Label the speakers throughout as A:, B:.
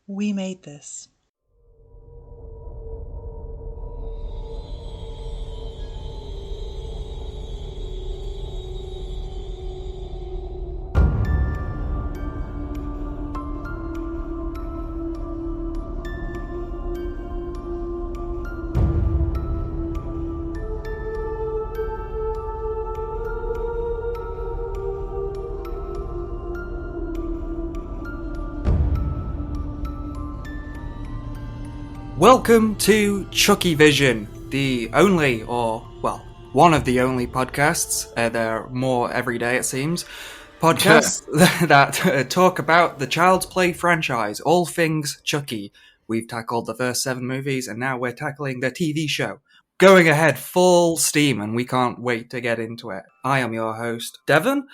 A: We made this.
B: Welcome to CHUCKYVISION, the only, one of the only podcasts, there are more every day it seems, podcasts that talk about the Child's Play franchise, all things Chucky. We've tackled the first 7 movies and now we're tackling the TV show. Going ahead full steam and we can't wait to get into it. I am your host, Devon.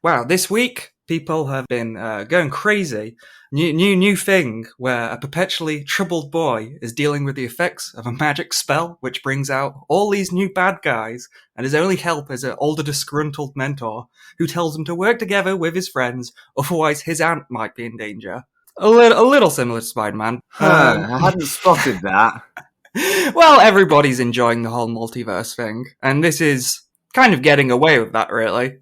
B: Wow, this week people have been going crazy. New thing where a perpetually troubled boy is dealing with the effects of a magic spell which brings out all these new bad guys, and his only help is an older disgruntled mentor who tells him to work together with his friends, otherwise his aunt might be in danger. A little similar to Spider-Man.
C: I hadn't spotted that.
B: Well, everybody's enjoying the whole multiverse thing, and this is kind of getting away with that, really.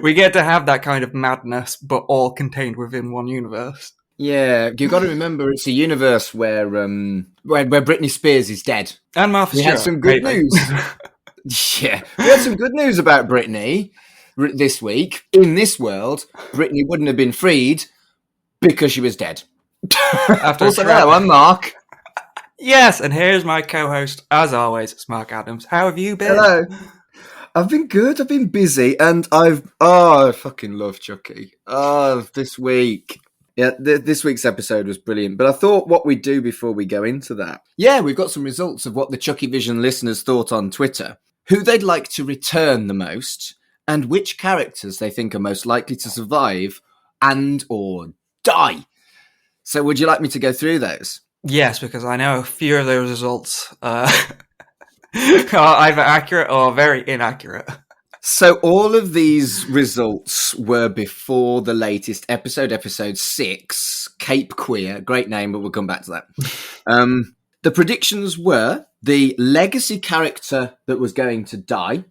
B: We get to have that kind of madness, but all contained within one universe.
C: Yeah, you've got to remember it's a universe where Britney Spears is dead.
B: And Martha Stewart.
C: We had some good news. Yeah, we had some good news about Britney this week. In this world, Britney wouldn't have been freed because she was dead. Also, hello, I'm Mark.
B: Yes, and here's my co-host, as always, it's Mark Adams. How have you been?
C: Hello. I've been good. I've been busy, and I fucking love Chucky. This week. Yeah, this week's episode was brilliant. But I thought what we'd do before we go into that. Yeah, we've got some results of what the CHUCKYVISION listeners thought on Twitter. Who they'd like to return the most, and which characters they think are most likely to survive and or die. So would you like me to go through those?
B: Yes, because I know a few of those results are either accurate or very inaccurate.
C: So all of these results were before the latest episode 6, Cape Queer. Great name, but we'll come back to that. The predictions were the legacy character that was going to die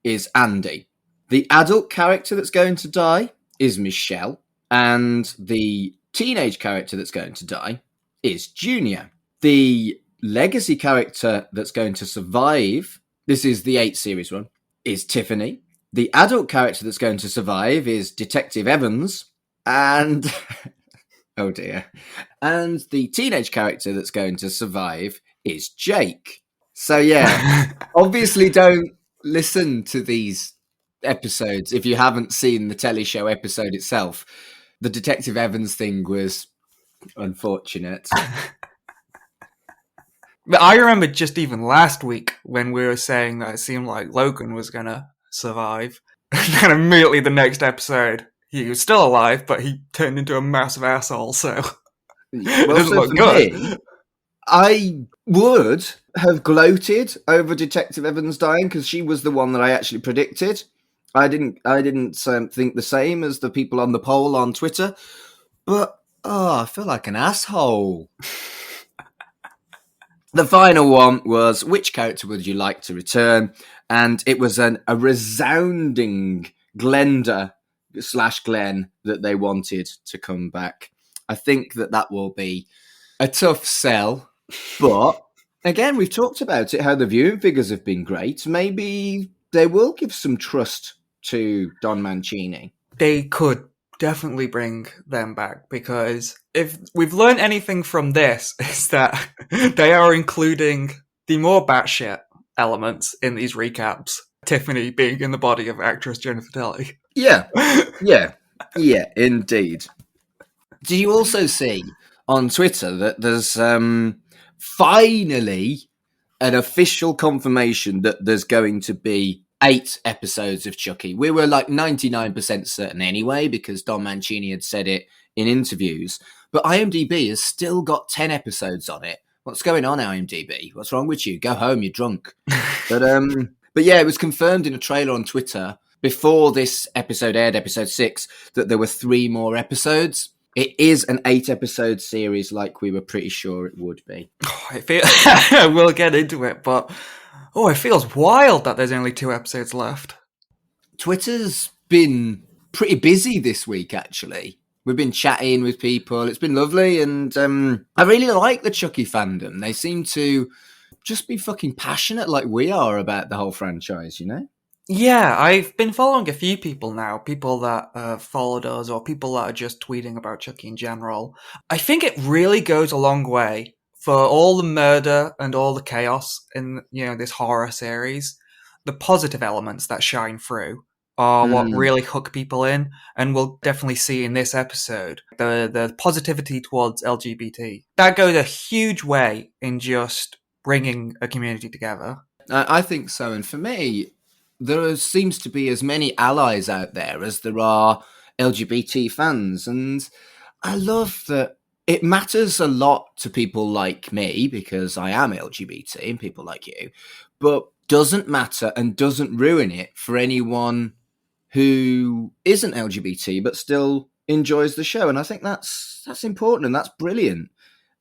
C: is Andy. The adult character that's going to die is Michelle. And the teenage character that's going to die is Junior. The legacy character that's going to survive, this is the 8 series one, is Tiffany. The adult character that's going to survive is Detective Evans. And, oh dear. And the teenage character that's going to survive is Jake. So yeah, obviously don't listen to these episodes if you haven't seen the telly show episode itself. The Detective Evans thing was unfortunate.
B: But I remember just even last week when we were saying that it seemed like Logan was going to survive. And immediately the next episode, he was still alive, but he turned into a massive asshole, so it doesn't look good.
C: Me, I would have gloated over Detective Evans dying because she was the one that I actually predicted. I didn't think the same as the people on the poll on Twitter, but I feel like an asshole. The final one was, which character would you like to return? And it was a resounding Glenda / Glenn that they wanted to come back. I think that will be a tough sell. But, again, we've talked about it, how the viewing figures have been great. Maybe they will give some trust to Don Mancini.
B: They could definitely bring them back, because if we've learned anything from this, is that they are including the more batshit elements in these recaps. Tiffany being in the body of actress Jennifer Tilly.
C: Yeah, indeed. Do you also see on Twitter that there's finally an official confirmation that there's going to be 8 episodes of Chucky? We were like 99% certain anyway, because Don Mancini had said it in interviews. But IMDb has still got 10 episodes on it. What's going on, IMDb? What's wrong with you? Go home, you're drunk. But yeah, it was confirmed in a trailer on Twitter before this episode aired, episode 6, that there were 3 more episodes. It is an 8-episode series like we were pretty sure it would be.
B: We'll get into it, but it feels wild that there's only 2 episodes left.
C: Twitter's been pretty busy this week, actually. We've been chatting with people. It's been lovely, and I really like the Chucky fandom. They seem to just be fucking passionate like we are about the whole franchise, you know?
B: Yeah, I've been following a few people now, people that followed us or people that are just tweeting about Chucky in general. I think it really goes a long way for all the murder and all the chaos in, this horror series. The positive elements that shine through are what really hook people in, and we'll definitely see in this episode the positivity towards LGBT. That goes a huge way in just bringing a community together.
C: I think so, and for me, there seems to be as many allies out there as there are LGBT fans. And I love that it matters a lot to people like me, because I am LGBT and people like you, but doesn't matter and doesn't ruin it for anyone who isn't LGBT but still enjoys the show. And I think that's important and that's brilliant.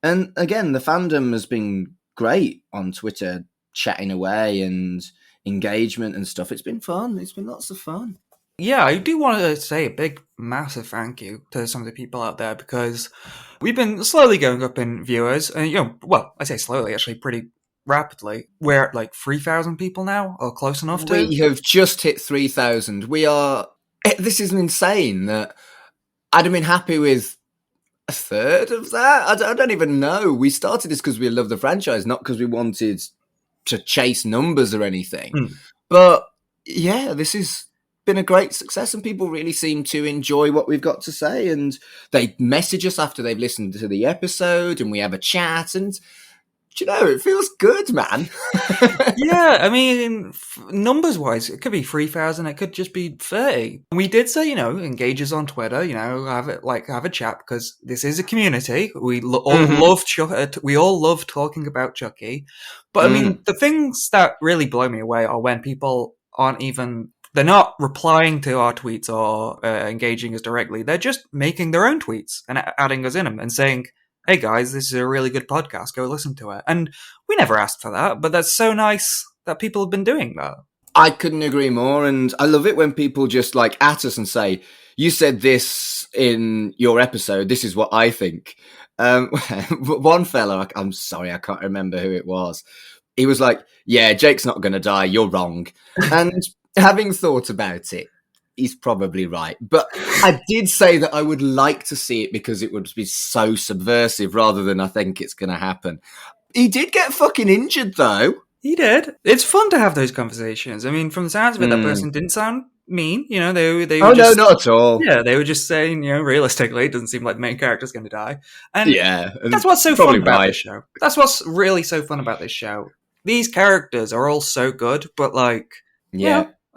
C: And again, the fandom has been great on Twitter, chatting away and engagement and stuff. It's been fun. It's been lots of fun.
B: Yeah, I do want to say a big, massive thank you to some of the people out there, because we've been slowly going up in viewers, and I say slowly, actually pretty rapidly. We're at like 3,000 people now, or close enough to.
C: We have just hit 3,000. This is insane that I'd have been happy with a third of that. I don't even know. We started this because we love the franchise, not because we wanted to chase numbers or anything. But yeah, this has been a great success, and people really seem to enjoy what we've got to say, and they message us after they've listened to the episode, and we have a chat, and it feels good, man.
B: Yeah, I mean, numbers wise, it could be 3,000, it could just be 30. We did say, engage us on Twitter, have a chat, because this is a community. We we all love talking about Chucky. But I mean, the things that really blow me away are when people they're not replying to our tweets or engaging us directly. They're just making their own tweets and adding us in them and saying, hey guys, this is a really good podcast, go listen to it. And we never asked for that, but that's so nice that people have been doing that.
C: I couldn't agree more, and I love it when people just at us and say, you said this in your episode, this is what I think. One fella, I'm sorry, I can't remember who it was. He was like, yeah, Jake's not going to die, you're wrong. And having thought about it, he's probably right. But I did say that I would like to see it because it would be so subversive rather than I think it's going to happen. He did get fucking injured, though.
B: He did. It's fun to have those conversations. I mean, from the sounds of it, that person didn't sound mean. They were just,
C: no, not at all.
B: Yeah, they were just saying, realistically, it doesn't seem like the main character's going to die. And that's what's so fun about this show. That's what's really so fun about this show. These characters are all so good, but I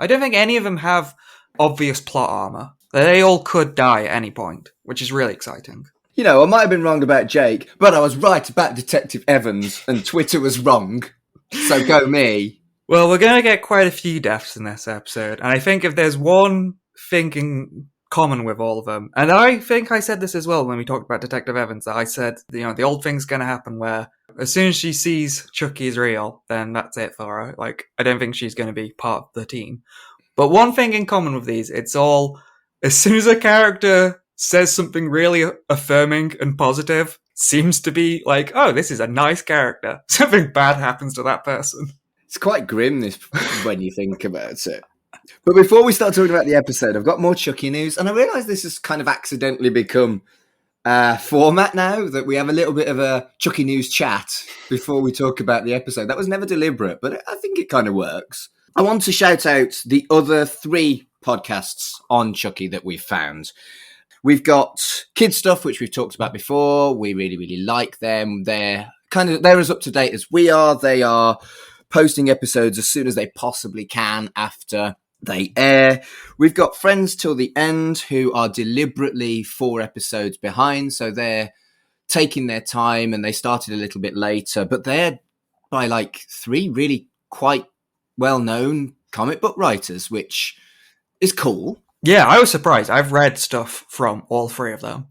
B: don't think any of them have obvious plot armor. They all could die at any point, which is really exciting.
C: I might have been wrong about Jake, but I was right about Detective Evans, and Twitter was wrong. So go me.
B: Well, we're going to get quite a few deaths in this episode, and I think if there's one thing in common with all of them, and I think I said this as well when we talked about Detective Evans, that I said, the old thing's going to happen where as soon as she sees Chucky is real, then that's it for her. I don't think she's going to be part of the team. But one thing in common with these, it's all, as soon as a character says something really affirming and positive, seems to be like, oh, this is a nice character. Something bad happens to that person.
C: It's quite grim, this, when you think about it. But before we start talking about the episode, I've got more Chucky news, and I realise this has kind of accidentally become a format now, that we have a little bit of a Chucky news chat before we talk about the episode. That was never deliberate, but I think it kind of works. I want to shout out the other 3 podcasts on Chucky that we've found. We've got Kid Stuff, which we've talked about before. We really, really like them. They're as up to date as we are. They are posting episodes as soon as they possibly can after they air. We've got Friends Till the End, who are deliberately 4 episodes behind. So they're taking their time, and they started a little bit later, but they're by 3 really quite well-known comic book writers, which is cool.
B: Yeah, I was surprised. I've read stuff from all 3 of them.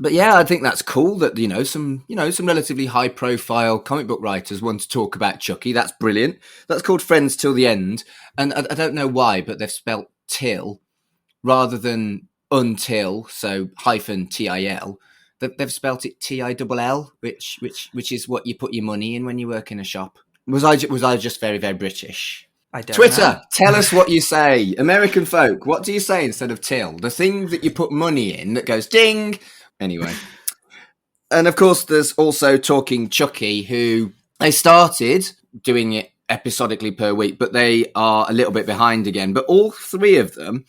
C: But yeah, I think that's cool that some relatively high profile comic book writers want to talk about Chucky. That's brilliant. That's called Friends Till the End, and I don't know why, but they've spelt till rather than until, so hyphen TIL. They've spelt it TILL, which is what you put your money in when you work in a shop. Was I just very, very British?
B: I don't
C: Twitter,
B: know.
C: tell us what you say. American folk, what do you say instead of till? The thing that you put money in that goes ding. Anyway. And of course, there's also Talking Chucky, who they started doing it episodically per week, but they are a little bit behind again. But all three of them,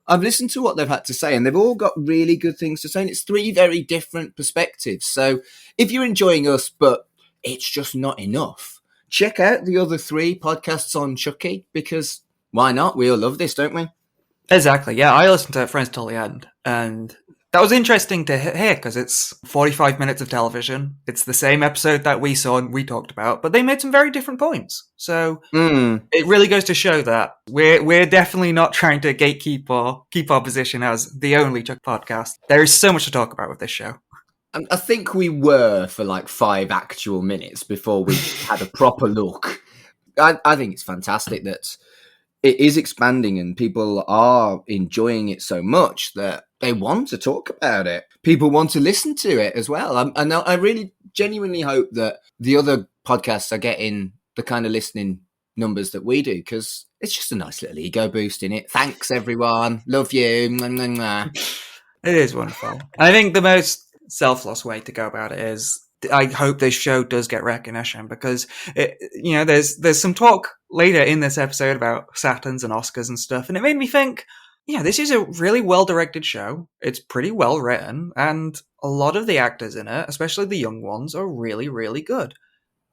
C: I've listened to what they've had to say, and they've all got really good things to say. And it's three very different perspectives. So if you're enjoying us, but it's just not enough, check out the other three podcasts on Chucky, because why not? We all love this, don't we?
B: Exactly, yeah. I listened to Friends Till the End, and that was interesting to hear, because it's 45 minutes of television. It's the same episode that we saw and we talked about, but they made some very different points. So it really goes to show that we're definitely not trying to gatekeep or keep our position as the only Chuck podcast. There is so much to talk about with this show.
C: I think we were for like 5 actual minutes before we had a proper look. I think it's fantastic that it is expanding and people are enjoying it so much that they want to talk about it. People want to listen to it as well. And I really genuinely hope that the other podcasts are getting the kind of listening numbers that we do, because it's just a nice little ego boost in it. Thanks, everyone. Love you. Mwah, mwah, mwah.
B: It is wonderful. And I think the most selfless way to go about it is, I hope this show does get recognition, because there's some talk later in this episode about Saturns and Oscars and stuff, and it made me think, this is a really well-directed show. It's pretty well written, and a lot of the actors in it, especially the young ones, are really, really good.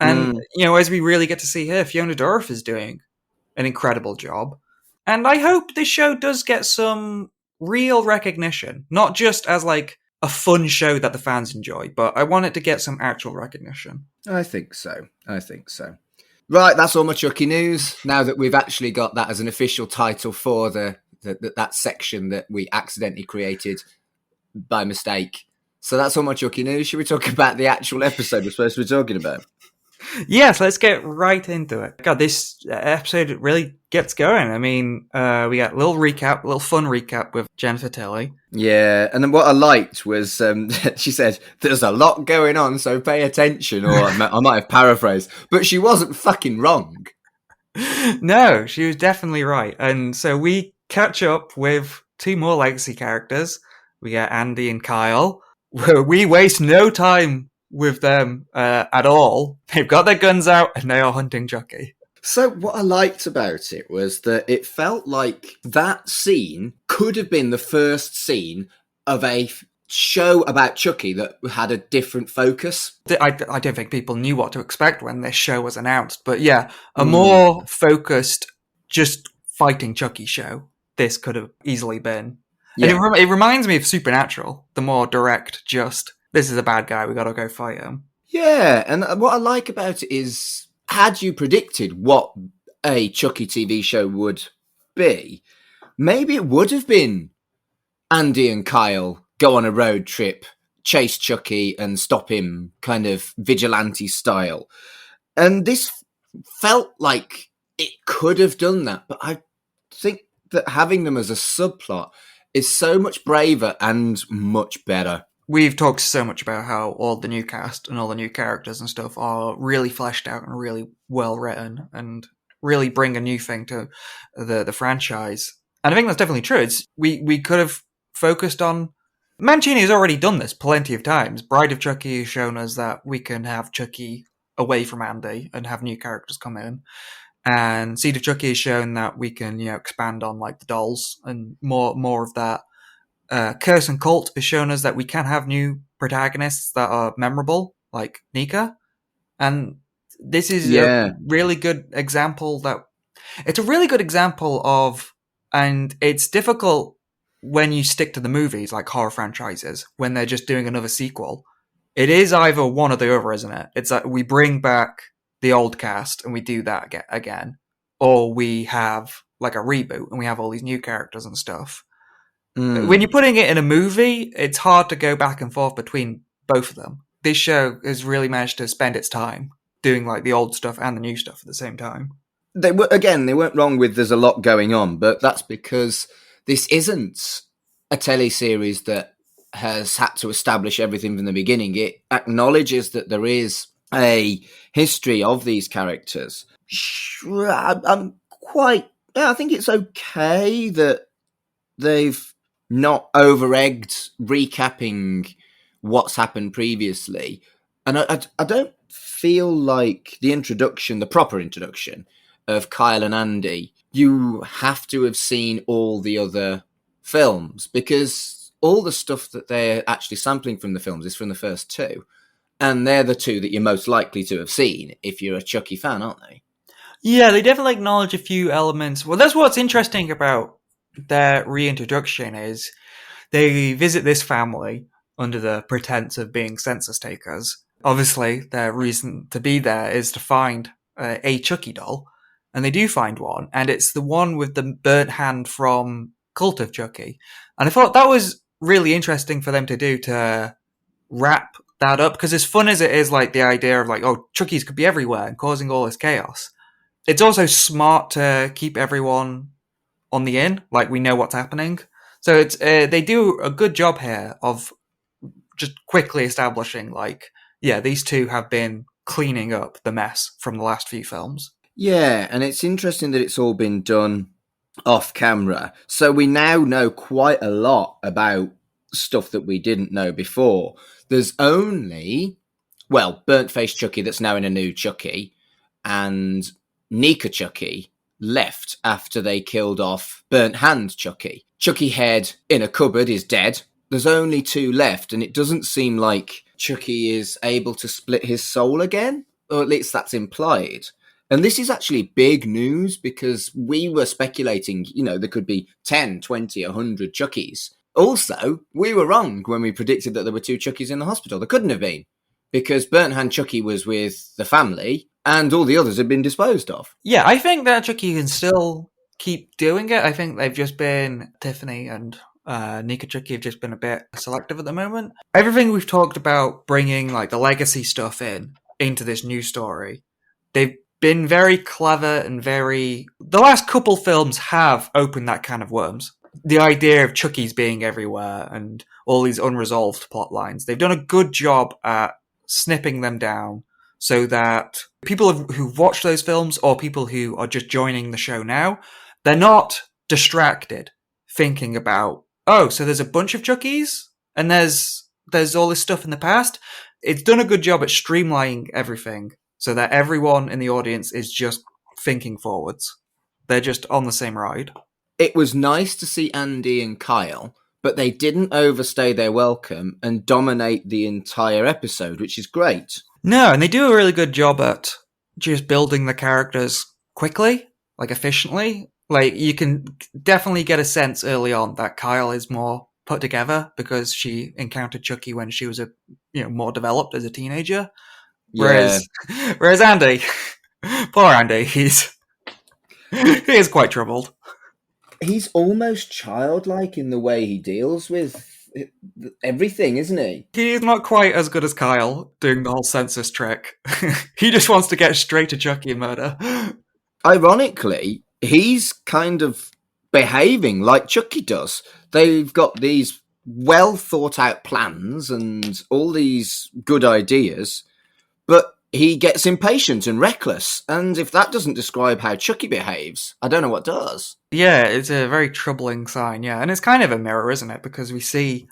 B: And, as we really get to see here, Fiona Dorff is doing an incredible job. And I hope this show does get some real recognition, not just as like a fun show that the fans enjoy, but I want it to get some actual recognition.
C: I think so. Right, that's all my Chucky news. Now that we've actually got that as an official title for that section that we accidentally created by mistake. So that's all my Chucky news. Should we talk about the actual episode we're supposed to be talking about?
B: Yes, let's get right into it. God, this episode really gets going. I mean, we got a little fun recap with Jennifer Tilly.
C: Yeah, and then what I liked was she said, "There's a lot going on, so pay attention." Or I might have paraphrased, but she wasn't fucking wrong.
B: No, she was definitely right. And so we catch up with two more legacy characters. We got Andy and Kyle. We waste no time with them at all. They've got their guns out and they are hunting Chucky.
C: So what I liked about it was that it felt like that scene could have been the first scene of a show about Chucky that had a different focus.
B: I don't think people knew what to expect when this show was announced, but yeah, a more focused, just fighting Chucky show this could have easily been. Yeah. And it reminds me of Supernatural, the more direct, just, this is a bad guy, we gotta go fight him.
C: Yeah, and what I like about it is, had you predicted what a Chucky TV show would be, maybe it would have been Andy and Kyle go on a road trip, chase Chucky and stop him, kind of vigilante style. And this felt like it could have done that, but I think that having them as a subplot is so much braver and much better.
B: We've talked so much about how all the new cast and all the new characters and stuff are really fleshed out and really well written and really bring a new thing to the franchise. And I think that's definitely true. We could have focused on... Mancini has already done this plenty of times. Bride of Chucky has shown us that we can have Chucky away from Andy and have new characters come in. And Seed of Chucky has shown that we can, expand on like the dolls and more of that. Curse and Cult has shown us that we can have new protagonists that are memorable, like Nika. And this is a really good example it's a really good example of, and it's difficult when you stick to the movies, like horror franchises, when they're just doing another sequel. It is either one or the other, isn't it? It's like we bring back the old cast and we do that again, or we have like a reboot and we have all these new characters and stuff. When you're putting it in a movie, it's hard to go back and forth between both of them. This show has really managed to spend its time doing like the old stuff and the new stuff at the same time.
C: They weren't wrong with there's a lot going on, but that's because this isn't a teleseries that has had to establish everything from the beginning. It acknowledges that there is a history of these characters. I think it's okay that they've not over-egged recapping what's happened previously. And I don't feel like the proper introduction of Kyle and Andy, you have to have seen all the other films, because all the stuff that they're actually sampling from the films is from the first two. And they're the two that you're most likely to have seen if you're a Chucky fan, aren't they?
B: Yeah, they definitely acknowledge a few elements. Well, that's what's interesting about their reintroduction is they visit this family under the pretense of being census takers. Obviously, their reason to be there is to find a Chucky doll, and they do find one, and it's the one with the burnt hand from Cult of Chucky. And I thought that was really interesting for them to do, to wrap that up, because as fun as it is, like the idea of like, oh, Chucky's could be everywhere and causing all this chaos, it's also smart to keep everyone on the in, like we know what's happening. So it's they do a good job here of just quickly establishing, like, yeah, these two have been cleaning up the mess from the last few films.
C: Yeah, and it's interesting that it's all been done off camera. So we now know quite a lot about stuff that we didn't know before. There's only, burnt-faced Chucky that's now in a new Chucky, and Nika Chucky left after they killed off Burnt Hand Chucky. Chucky Head in a cupboard is dead. There's only two left, and it doesn't seem like Chucky is able to split his soul again, or at least that's implied. And this is actually big news, because we were speculating, there could be 10, 20, 100 Chuckies. Also, we were wrong when we predicted that there were two Chuckies in the hospital. There couldn't have been, because Burnt Hand Chucky was with the family, and all the others had been disposed of.
B: Yeah, I think that Chucky can still keep doing it. I think they've just been, Tiffany and Nika Chucky have just been a bit selective at the moment. Everything we've talked about bringing like the legacy stuff into this new story, they've been very clever and the last couple films have opened that can of worms. The idea of Chucky's being everywhere and all these unresolved plot lines, they've done a good job at snipping them down so that people who've watched those films or people who are just joining the show now, they're not distracted thinking about, oh, so there's a bunch of Chuckies and there's all this stuff in the past. It's done a good job at streamlining everything so that everyone in the audience is just thinking forwards. They're just on the same ride.
C: It was nice to see Andy and Kyle, but they didn't overstay their welcome and dominate the entire episode, which is great.
B: No, and they do a really good job at just building the characters quickly, like efficiently. Like, you can definitely get a sense early on that Kyle is more put together because she encountered Chucky when she was more developed as a teenager.
C: Yeah.
B: Whereas Andy, poor Andy, he is quite troubled.
C: He's almost childlike in the way he deals with everything, isn't he?
B: He's not quite as good as Kyle doing the whole census trick. He just wants to get straight to Chucky and murder.
C: Ironically, he's kind of behaving like Chucky does. They've got these well thought out plans and all these good ideas, but he gets impatient and reckless. And if that doesn't describe how Chucky behaves, I don't know what does.
B: Yeah, it's a very troubling sign, yeah. And it's kind of a mirror, isn't it? Because we see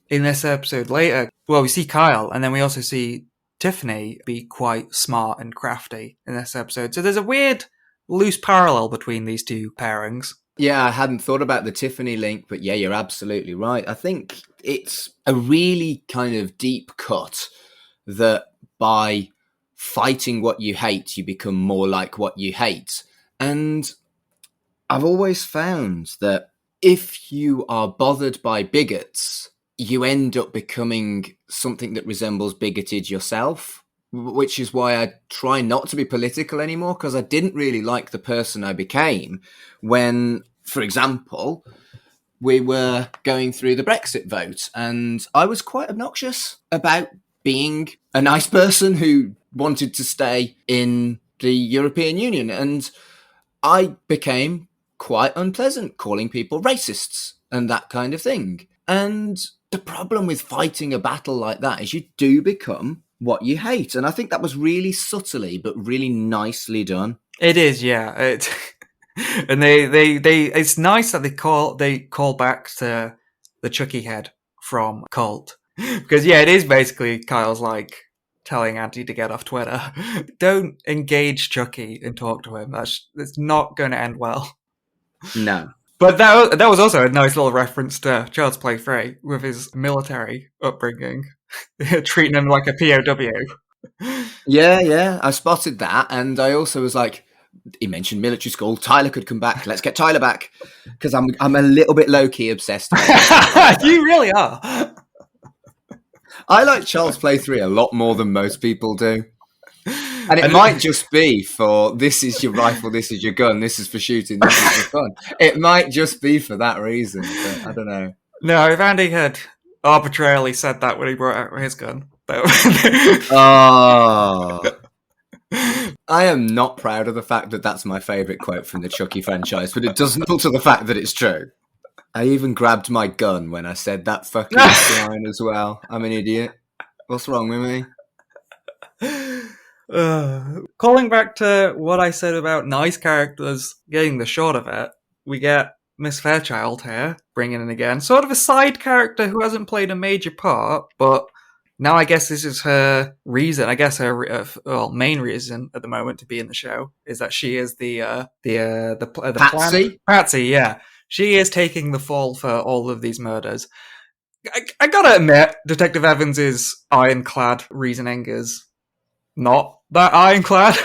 B: in this episode later, we see Kyle, and then we also see Tiffany be quite smart and crafty in this episode. So there's a weird, loose parallel between these two pairings.
C: Yeah, I hadn't thought about the Tiffany link, but yeah, you're absolutely right. I think it's a really kind of deep cut that by fighting what you hate, you become more like what you hate. And I've always found that if you are bothered by bigots, you end up becoming something that resembles bigoted yourself, which is why I try not to be political anymore, because I didn't really like the person I became when, for example, we were going through the Brexit vote, and I was quite obnoxious about being a nice person who wanted to stay in the European Union, and I became quite unpleasant, calling people racists and that kind of thing. And the problem with fighting a battle like that is you do become what you hate. And I think that was really subtly but really nicely done.
B: It is, yeah. And they it's nice that they call back to the Chucky head from Cult. Because yeah, it is basically Kyle's like telling Auntie to get off Twitter. Don't engage Chucky and talk to him. It's not going to end well.
C: No.
B: But that was also a nice little reference to Child's Play 3 with his military upbringing, treating him like a POW.
C: Yeah, I spotted that, and I also was like, he mentioned military school. Tyler could come back. Let's get Tyler back, because I'm a little bit low key obsessed.
B: You really are.
C: I like Child's Play 3 a lot more than most people do. And it might just be for this is your rifle, this is your gun, this is for shooting, this is for fun. It might just be for that reason, but I don't know.
B: No, if Andy had arbitrarily said that when he brought out his gun.
C: Oh. I am not proud of the fact that that's my favourite quote from the Chucky franchise, but it doesn't alter the fact that it's true. I even grabbed my gun when I said that fucking line as well. I'm an idiot. What's wrong with me?
B: Calling back to what I said about nice characters getting the short of it, we get Miss Fairchild here, bringing in again. Sort of a side character who hasn't played a major part, but now I guess this is her reason. I guess her main reason at the moment to be in the show is that she is the
C: Patsy?
B: Patsy, yeah. She is taking the fall for all of these murders. I gotta admit, Detective Evans' ironclad reasoning is not that ironclad.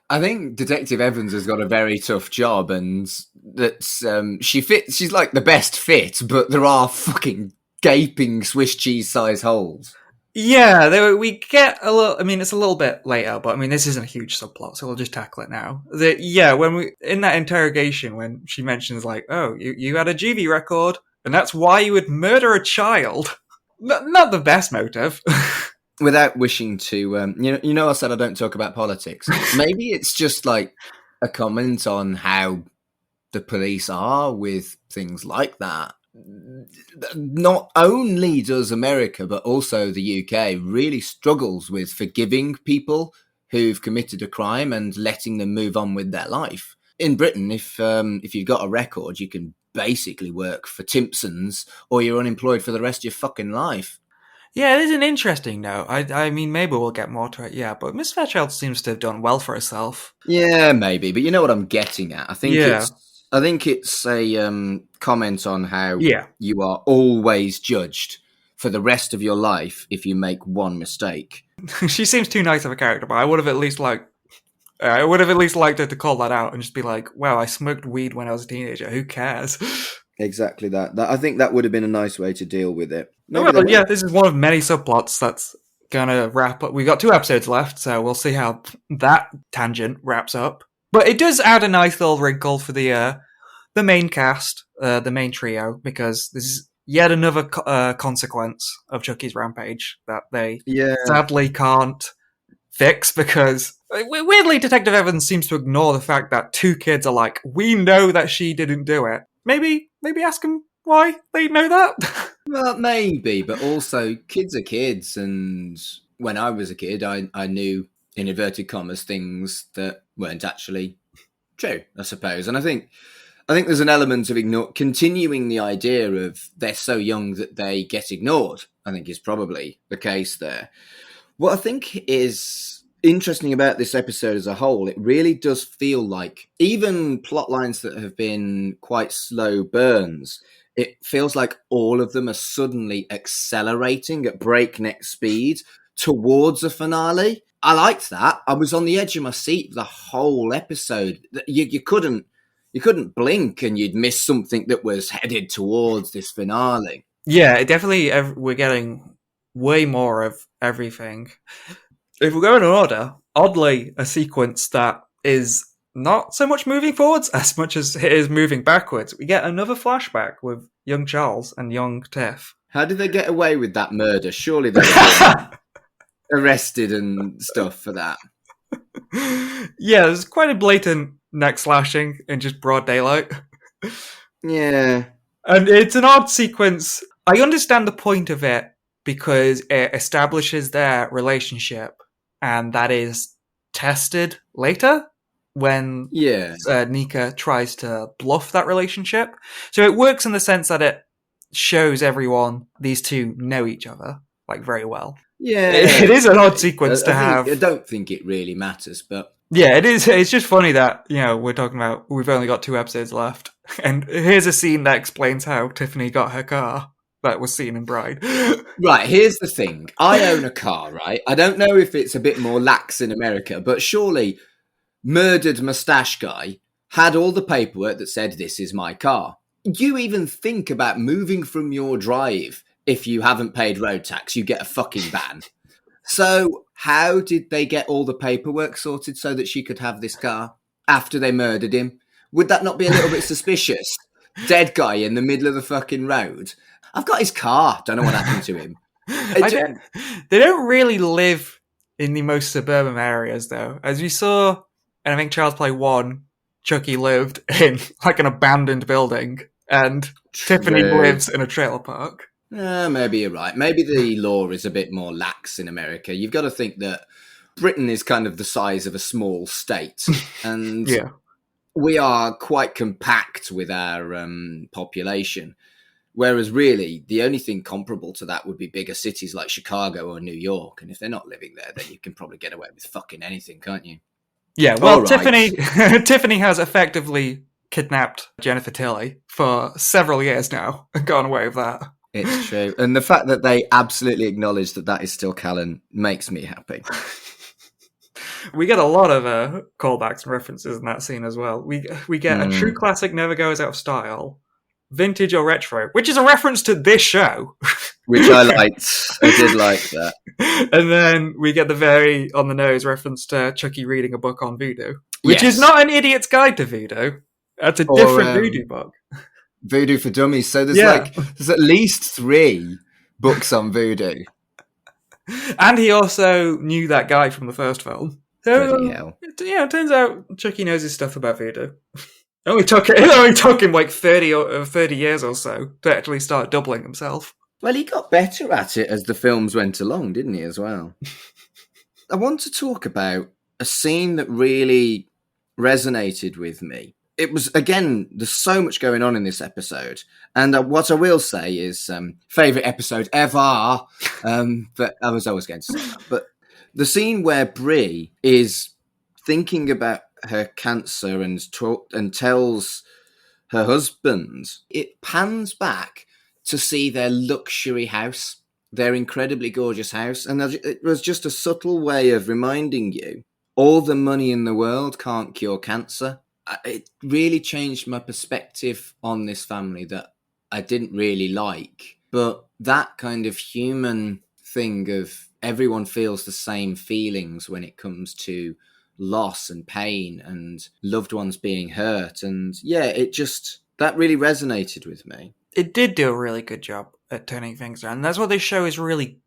C: I think Detective Evans has got a very tough job, and that's she's like the best fit, but there are fucking gaping Swiss cheese size holes.
B: Yeah, we get a little. I mean, it's a little bit later, but I mean, this isn't a huge subplot, so we'll just tackle it now. When we in that interrogation, when she mentions like, "Oh, you had a GV record, and that's why you would murder a child." Not the best motive.
C: Without wishing to, you know, I said I don't talk about politics. Maybe it's just like a comment on how the police are with things like that. Not only does America, but also the UK really struggles with forgiving people who've committed a crime and letting them move on with their life. In Britain, if you've got a record, you can basically work for Timpsons or you're unemployed for the rest of your fucking life.
B: Yeah, it is an interesting note. I mean, maybe we'll get more to it, yeah, but Miss Fairchild seems to have done well for herself.
C: Yeah, maybe, but you know what I'm getting at. I think it's a comment on how you are always judged for the rest of your life if you make one mistake.
B: She seems too nice of a character, but I would have at least liked her to call that out and just be like, wow, I smoked weed when I was a teenager. Who cares?
C: Exactly that. I think that would have been a nice way to deal with it.
B: This is one of many subplots that's gonna wrap up. We've got 2 episodes left, so we'll see how that tangent wraps up. But it does add a nice little wrinkle for the main cast, the main trio, because this is yet another consequence of Chucky's rampage that they sadly can't fix, because weirdly Detective Evans seems to ignore the fact that 2 kids are like, we know that she didn't do it. Maybe ask them why they know that.
C: Well, maybe, but also kids are kids, and when I was a kid, I knew, in inverted commas, things that weren't actually true, I suppose. And I think there's an element of continuing the idea of they're so young that they get ignored, I think is probably the case there. What I think is interesting about this episode as a whole, it really does feel like even plot lines that have been quite slow burns, it feels like all of them are suddenly accelerating at breakneck speed towards a finale. I liked that. I was on the edge of my seat the whole episode. You couldn't blink and you'd miss something that was headed towards this finale.
B: Yeah, it definitely. We're getting way more of everything. If we go in order, oddly, a sequence that is not so much moving forwards as much as it is moving backwards. We get another flashback with young Charles and young Tiff.
C: How did they get away with that murder? Surely they were arrested and stuff for that.
B: Yeah, there's quite a blatant neck slashing in just broad daylight.
C: Yeah.
B: And it's an odd sequence. I understand the point of it because it establishes their relationship, and that is tested later when Nika tries to bluff that relationship. So it works in the sense that it shows everyone these two know each other, like, very well.
C: Yeah.
B: It is an odd sequence to have.
C: I don't think it really matters, but...
B: Yeah, it is. It's just funny that, we're talking about, we've only got 2 episodes left. And here's a scene that explains how Tiffany got her car that was seen in Bride.
C: Right, here's the thing. I own a car, right? I don't know if it's a bit more lax in America, but surely murdered mustache guy had all the paperwork that said, this is my car. You even think about moving from your drive if you haven't paid road tax, you get a fucking ban. So how did they get all the paperwork sorted so that she could have this car after they murdered him? Would that not be a little bit suspicious? Dead guy in the middle of the fucking road. I've got his car. Don't know what happened to him.
B: They don't really live in the most suburban areas, though. As we saw, and I think Child's Play 1, Chucky lived in like an abandoned building, and Tiffany lives in a trailer park.
C: Maybe you're right. Maybe the law is a bit more lax in America. You've got to think that Britain is kind of the size of a small state. And we are quite compact with our population. Whereas really, the only thing comparable to that would be bigger cities like Chicago or New York. And if they're not living there, then you can probably get away with fucking anything, can't you?
B: Yeah, well, right. Tiffany has effectively kidnapped Jennifer Tilly for several years now and gone away with that.
C: It's true. And the fact that they absolutely acknowledge that is still Callan makes me happy.
B: We get a lot of callbacks and references in that scene as well. We get a true classic never goes out of style, vintage or retro, which is a reference to this show.
C: Which I liked. I did like that.
B: And then we get the very on-the-nose reference to Chucky reading a book on voodoo, which is not an idiot's guide to voodoo. That's a different voodoo book.
C: Voodoo for Dummies. So there's at least 3 books on voodoo.
B: And he also knew that guy from the first film. So, it turns out Chucky knows his stuff about voodoo. It only took him like 30 years or so to actually start doubling himself.
C: Well, he got better at it as the films went along, didn't he, as well? I want to talk about a scene that really resonated with me. It was, again, there's so much going on in this episode. And what I will say is, favourite episode ever. But I was always going to say that. But the scene where Brie is thinking about her cancer and tells her husband, it pans back to see their luxury house, their incredibly gorgeous house. And it was just a subtle way of reminding you, all the money in the world can't cure cancer. It really changed my perspective on this family that I didn't really like. But that kind of human thing of everyone feels the same feelings when it comes to loss and pain and loved ones being hurt. And that really resonated with me.
B: It did do a really good job at turning things around. And that's what this show is really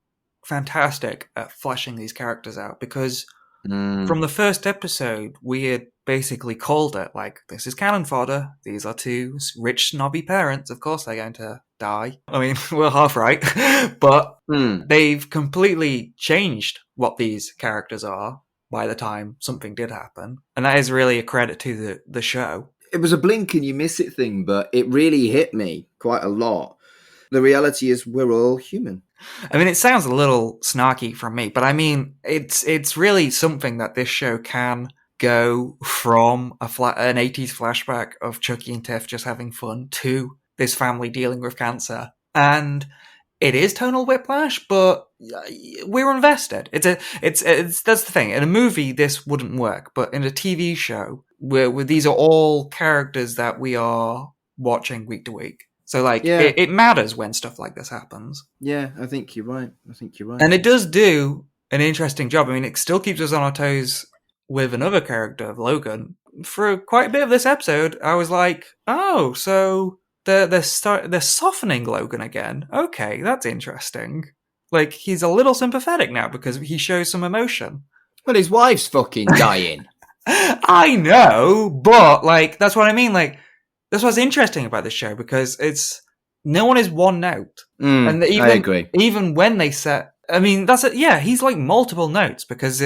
B: fantastic at fleshing these characters out, because from the first episode, we had basically called it like, this is cannon fodder. These are 2 rich, snobby parents. Of course, they're going to die. I mean, we're half right. But they've completely changed what these characters are by the time something did happen. And that is really a credit to the show.
C: It was a blink and you miss it thing, but it really hit me quite a lot. The reality is we're all human.
B: I mean, it sounds a little snarky from me, but I mean, it's really something that this show can go from an 80s flashback of Chucky and Tiff just having fun to this family dealing with cancer. And it is tonal whiplash, but we're invested. It's that's the thing. In a movie, this wouldn't work, but in a TV show, where these are all characters that we are watching week to week. So, it matters when stuff like this happens.
C: Yeah, I think you're right.
B: And it does do an interesting job. I mean, it still keeps us on our toes with another character, Logan, for quite a bit of this episode, I was like, oh, so they're softening Logan again. Okay, that's interesting. Like, he's a little sympathetic now because he shows some emotion.
C: Well, his wife's fucking dying.
B: I know, but, like, that's what I mean. Like, that's what's interesting about this show, because no one is one note.
C: And I agree.
B: Even when they set, I mean, he's like multiple notes, because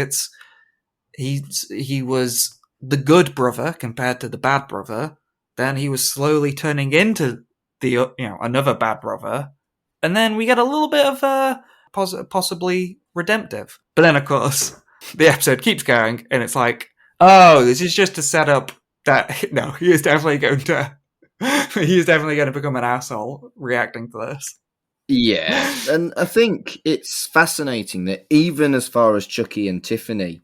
B: he was the good brother compared to the bad brother. Then he was slowly turning into another bad brother. And then we get a little bit of possibly redemptive. But then, of course, the episode keeps going, and it's like, oh, this is just to set up that, no, he is definitely going to become an asshole reacting to this.
C: Yeah, and I think it's fascinating that even as far as Chucky and Tiffany,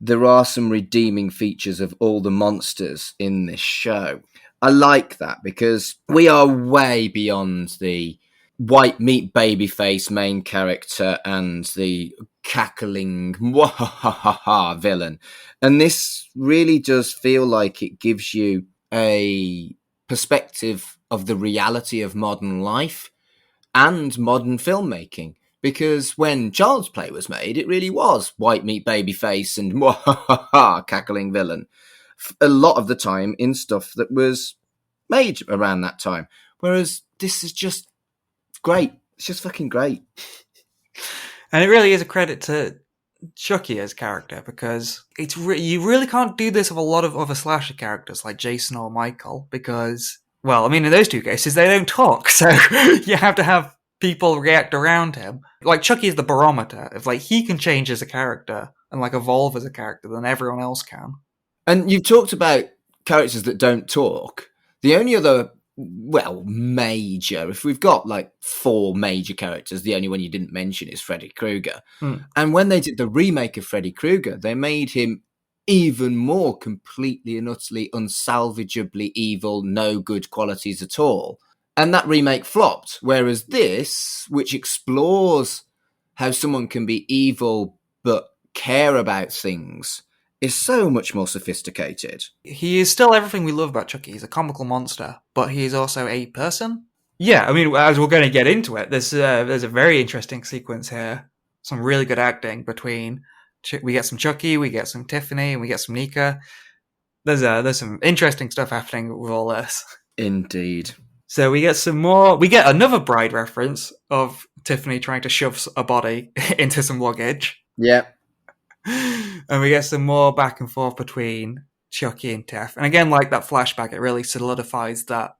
C: there are some redeeming features of all the monsters in this show. I like that, because we are way beyond the white meat babyface main character and the cackling villain. And this really does feel like it gives you a perspective of the reality of modern life and modern filmmaking. Because when Child's Play was made, it really was white meat babyface and cackling villain. A lot of the time in stuff that was made around that time. Whereas this is just great. It's just fucking great.
B: And it really is a credit to Chucky as character, because you really can't do this with a lot of other slasher characters like Jason or Michael, because, well, I mean, in those two cases, they don't talk. So you have to have people react around him. Like, Chucky is the barometer. If, like, he can change as a character and, like, evolve as a character, then everyone else can.
C: And you've talked about characters that don't talk. The only other, well, major, if we've got, like, 4 major characters, the only one you didn't mention is Freddy Krueger. And when they did the remake of Freddy Krueger, they made him even more completely and utterly unsalvageably evil, no good qualities at all. And that remake flopped, whereas this, which explores how someone can be evil but care about things, is so much more sophisticated.
B: He is still everything we love about Chucky. He's a comical monster, but he is also a person. Yeah, I mean, as we're going to get into it, there's a very interesting sequence here. Some really good acting between... We get some Chucky, we get some Tiffany, and we get some Nika. There's some interesting stuff happening with all this.
C: Indeed.
B: So we get another Bride reference of Tiffany trying to shove a body into some luggage.
C: Yeah.
B: And we get some more back and forth between Chucky and Tiff. And again, like that flashback, it really solidifies that.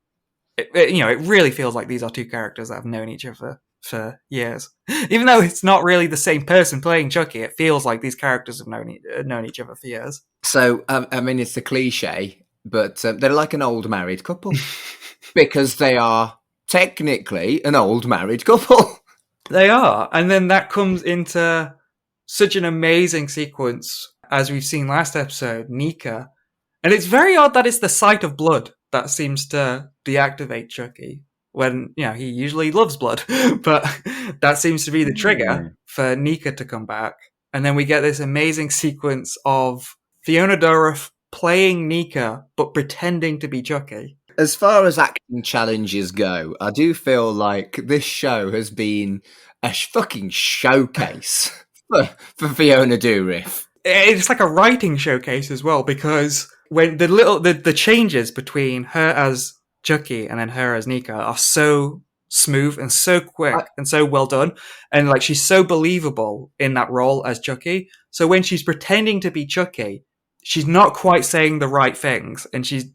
B: It really feels like these are two characters that have known each other for years. Even though it's not really the same person playing Chucky, it feels like these characters have known each other for years.
C: So, I mean, it's a cliche, but they're like an old married couple. Because they are technically an old married couple.
B: They are. And then that comes into such an amazing sequence, as we've seen last episode, Nika. And it's very odd that it's the sight of blood that seems to deactivate Chucky, when, he usually loves blood. But that seems to be the trigger for Nika to come back. And then we get this amazing sequence of Fiona Dourif playing Nika, but pretending to be Chucky.
C: As far as acting challenges go, I do feel like this show has been a fucking showcase for Fiona Dourif.
B: It's like a writing showcase as well, because when the changes between her as Chucky and then her as Nika are so smooth and so quick and so well done, and like she's so believable in that role as Chucky. So when she's pretending to be Chucky, she's not quite saying the right things, and she's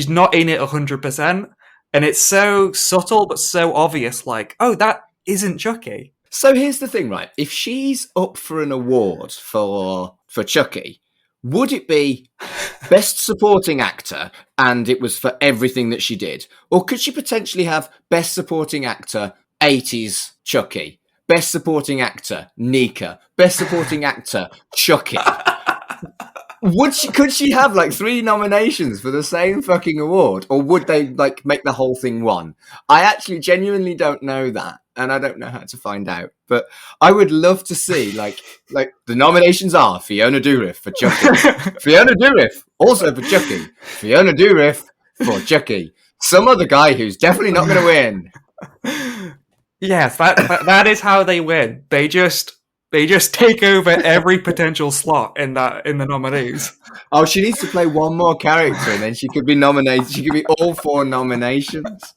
B: not in it 100%, and it's so subtle but so obvious, like, oh, that isn't Chucky.
C: So here's the thing, right? If she's up for an award for Chucky, would it be Best Supporting Actor and it was for everything that she did? Or could she potentially have Best Supporting Actor 80s Chucky, Best Supporting Actor Nika, Best Supporting Actor Chucky? Could she have like 3 nominations for the same fucking award, or would they like make the whole thing one? I actually genuinely don't know that, and I don't know how to find out. But I would love to see like the nominations are Fiona Dourif for Chucky, Fiona Dourif Also for Chucky, Fiona Dourif for Chucky. Some other guy who's definitely not going to win.
B: Yes, that is how they win. They just take over every potential slot in the nominees.
C: Oh, she needs to play one more character, and then she could be nominated. She could be all 4 nominations.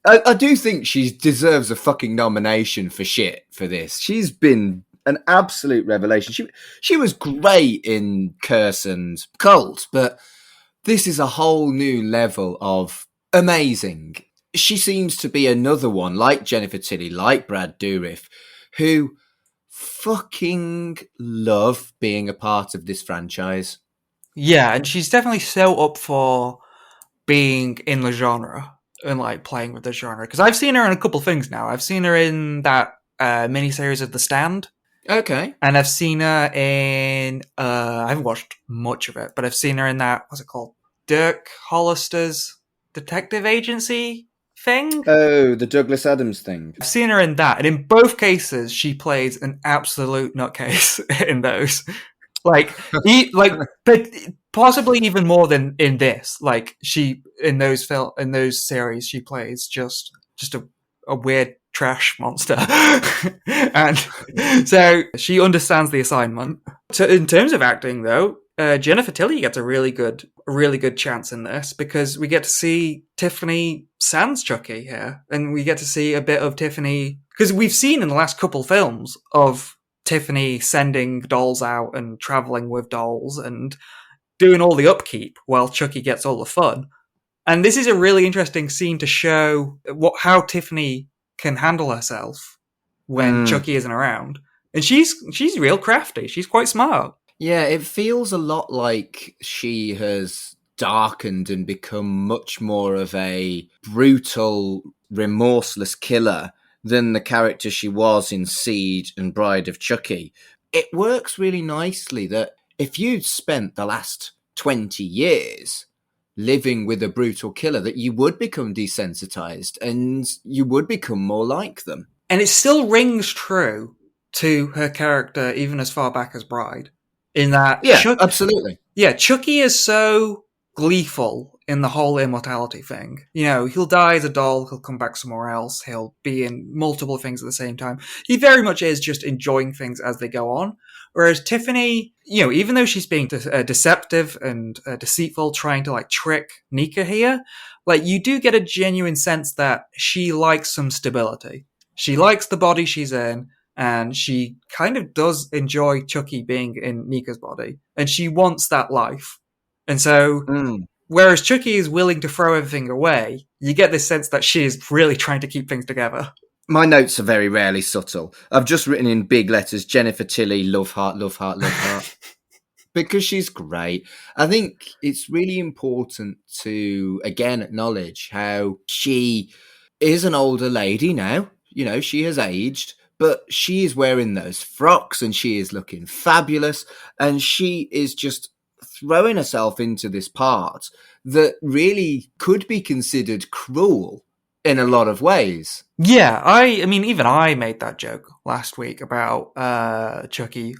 C: I do think she deserves a fucking nomination for shit for this. She's been an absolute revelation. She was great in Curse and Cult, but this is a whole new level of amazing. She seems to be another one, like Jennifer Tilly, like Brad Dourif, who fucking love being a part of this franchise.
B: Yeah, and she's definitely so up for being in the genre and like playing with the genre. Because I've seen her in a couple things now. I've seen her in that miniseries of The Stand.
C: Okay.
B: And I've seen her in, I haven't watched much of it, but I've seen her in that, what's it called? Dirk Hollister's detective agency thing?
C: Oh, the Douglas Adams thing.
B: I've seen her in that, and in both cases, she plays an absolute nutcase in those. But possibly even more than in this. Like, she, in those series, she plays just a weird trash monster. And so she understands the assignment. So in terms of acting, though, Jennifer Tilly gets a really good chance in this, because we get to see Tiffany sans Chucky here, and we get to see a bit of Tiffany, because we've seen in the last couple films of Tiffany sending dolls out and traveling with dolls and doing all the upkeep while Chucky gets all the fun. And this is a really interesting scene to show how Tiffany can handle herself when Chucky isn't around. And she's real crafty. She's quite smart.
C: Yeah, it feels a lot like she has darkened and become much more of a brutal, remorseless killer than the character she was in Seed and Bride of Chucky. It works really nicely that if you'd spent the last 20 years living with a brutal killer, that you would become desensitized and you would become more like them.
B: And it still rings true to her character even as far back as Bride. In that,
C: absolutely.
B: Yeah, Chucky is so gleeful in the whole immortality thing. You know, he'll die as a doll, he'll come back somewhere else, he'll be in multiple things at the same time. He very much is just enjoying things as they go on. Whereas Tiffany, you know, even though she's being deceptive and deceitful, trying to like trick Nika here, like you do get a genuine sense that she likes some stability. She likes the body she's in, and she kind of does enjoy Chucky being in Nika's body, and she wants that life. And so, whereas Chucky is willing to throw everything away, you get this sense that she is really trying to keep things together.
C: My notes are very rarely subtle. I've just written in big letters, Jennifer Tilly, love heart, love heart, love heart. Because she's great. I think it's really important to, again, acknowledge how she is an older lady now. You know, she has aged, but she is wearing those frocks and she is looking fabulous. And she is just throwing herself into this part that really could be considered cruel in a lot of ways.
B: Yeah, I mean, even I made that joke last week about Chucky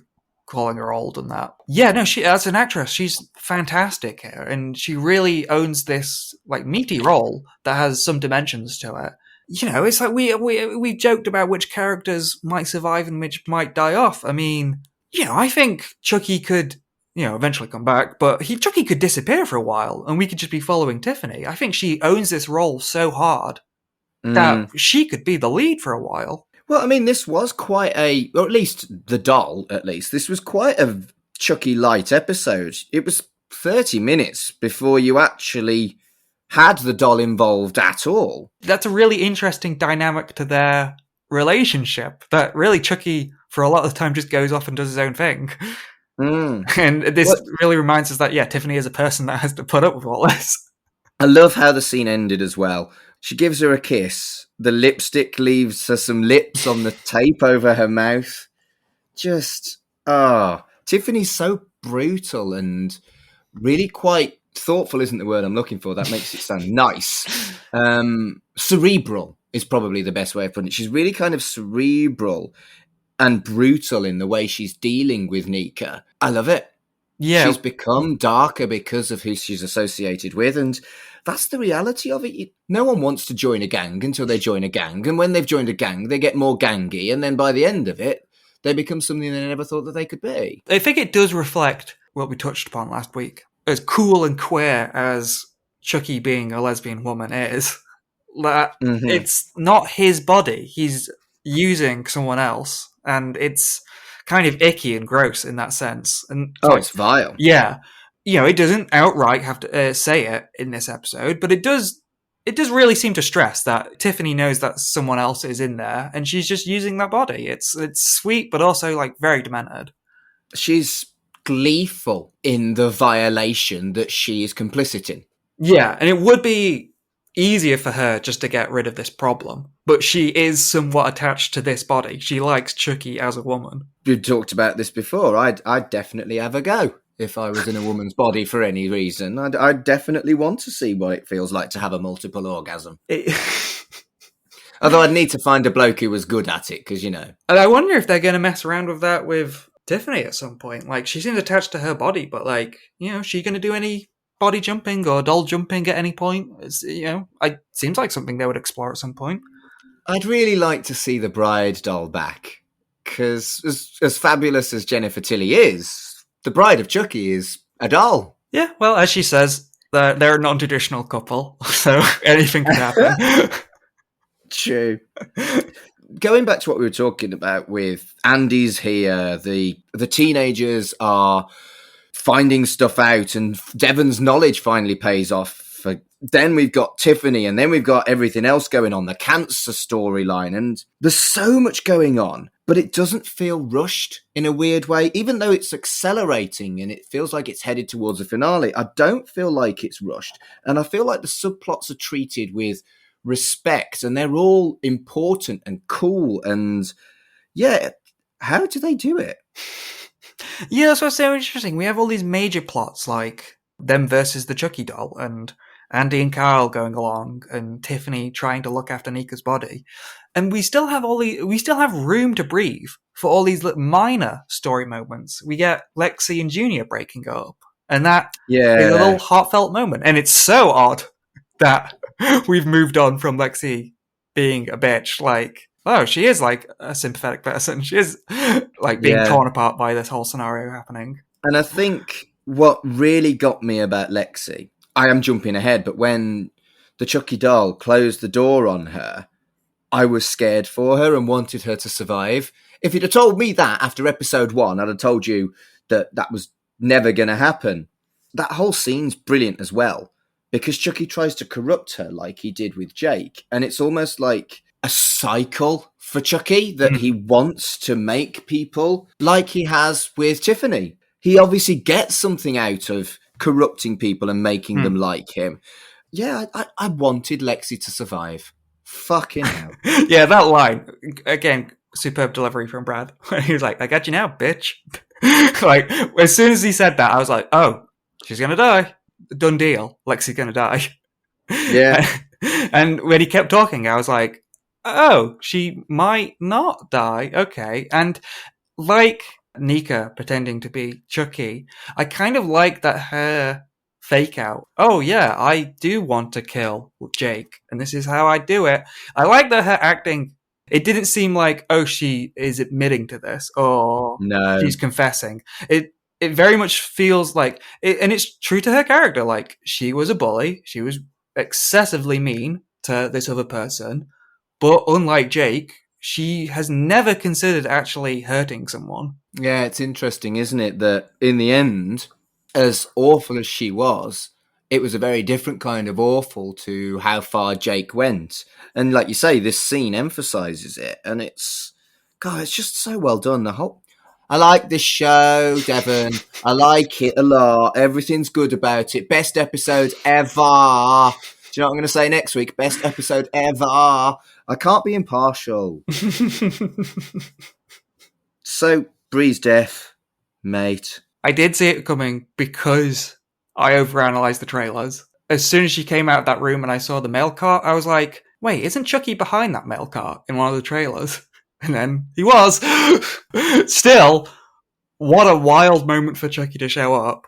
B: calling her old and that. Yeah, no, she as an actress, she's fantastic here, and she really owns this like meaty role that has some dimensions to it. You know, it's like we joked about which characters might survive and which might die off. I mean, you know, I think Chucky could, you know, eventually come back, but Chucky could disappear for a while, and we could just be following Tiffany. I think she owns this role so hard that she could be the lead for a while.
C: Well, I mean, this was quite or at least the doll, this was quite a Chucky light episode. It was 30 minutes before you actually had the doll involved at all.
B: That's a really interesting dynamic to their relationship, that really Chucky, for a lot of the time, just goes off and does his own thing. And this really reminds us that, yeah, Tiffany is a person that has to put up with all this.
C: I love how the scene ended as well. She gives her a kiss. The lipstick leaves her some lips on the tape over her mouth. Just, Tiffany's so brutal and really quite thoughtful isn't the word I'm looking for. That makes it sound nice. Cerebral is probably the best way of putting it. She's really kind of cerebral and brutal in the way she's dealing with Nika. I love it.
B: Yeah.
C: She's become darker because of who she's associated with, and that's the reality of it. No one wants to join a gang until they join a gang, and when they've joined a gang, they get more gangy, and then by the end of it, they become something they never thought that they could be.
B: I think it does reflect what we touched upon last week. As cool and queer as Chucky being a lesbian woman is, that it's not his body. He's using someone else, and it's kind of icky and gross in that sense. And
C: it's vile.
B: Yeah. It doesn't outright have to say it in this episode, but it does really seem to stress that Tiffany knows that someone else is in there, and she's just using that body. It's sweet, but also like very demented.
C: She's gleeful in the violation that she is complicit in.
B: Yeah, and it would be easier for her just to get rid of this problem, but she is somewhat attached to this body. She likes Chucky as a woman.
C: We've talked about this before. I'd definitely have a go if I was in a woman's body for any reason. I'd definitely want to see what it feels like to have a multiple orgasm. Although I'd need to find a bloke who was good at it, because, And
B: I wonder if they're going to mess around with that with Tiffany at some point. Like, she seems attached to her body, but, like, is she going to do any body jumping or doll jumping at any point? It seems like something they would explore at some point.
C: I'd really like to see the bride doll back, because as fabulous as Jennifer Tilly is, the bride of Chucky is a doll.
B: Yeah, well, as she says, they're a non-traditional couple, so anything can happen.
C: True. Going back to what we were talking about with Andy's here, the teenagers are finding stuff out, and Devon's knowledge finally pays off. Then we've got Tiffany, and then we've got everything else going on, the cancer storyline, and there's so much going on, but it doesn't feel rushed in a weird way, even though it's accelerating and it feels like it's headed towards a finale. I don't feel like it's rushed, and I feel like the subplots are treated with respect, and they're all important and cool, and yeah, how do they do it?
B: Yeah, that's what's so interesting. We have all these major plots, like them versus the Chucky doll, and Andy and Carl going along, and Tiffany trying to look after Nika's body, and we still have room to breathe for all these minor story moments. We get Lexi and Junior breaking up, and that is a little heartfelt moment, and it's so odd that we've moved on from Lexi being a bitch. Like, oh, she is like a sympathetic person. She is like being torn apart by this whole scenario happening.
C: And I think what really got me about Lexi, I am jumping ahead, but when the Chucky doll closed the door on her, I was scared for her and wanted her to survive. If you'd have told me that after episode 1, I'd have told you that was never going to happen. That whole scene's brilliant as well, because Chucky tries to corrupt her like he did with Jake, and it's almost like a cycle for Chucky that he wants to make people like he has with Tiffany. He obviously gets something out of corrupting people and making them like him. Yeah, I wanted Lexi to survive. Fucking hell.
B: Yeah, that line, again, superb delivery from Brad. He was like, I got you now, bitch. Like, as soon as he said that, I was like, oh, she's going to die. Done deal. Lexi's going to die.
C: Yeah.
B: And when he kept talking, I was like, oh, she might not die. Okay. And like Nika pretending to be Chucky, I kind of like that her fake out. Oh yeah, I do want to kill Jake, and this is how I do it. I like that her acting, it didn't seem like, oh, she is admitting to this, or she's confessing. It very much feels like, and it's true to her character, like she was a bully, she was excessively mean to this other person, but unlike Jake, she has never considered actually hurting someone.
C: Yeah, it's interesting, isn't it, that in the end, as awful as she was, it was a very different kind of awful to how far Jake went. And like you say, this scene emphasizes it, and it's just so well done. I like this show, Devon. I like it a lot. Everything's good about it. Best episode ever. Do you know what I'm going to say next week? Best episode ever. I can't be impartial. So, Bree's death, mate.
B: I did see it coming because I overanalyzed the trailers. As soon as she came out of that room and I saw the mail cart, I was like, wait, isn't Chucky behind that mail cart in one of the trailers? And then he was. Still, what a wild moment for Chucky to show up.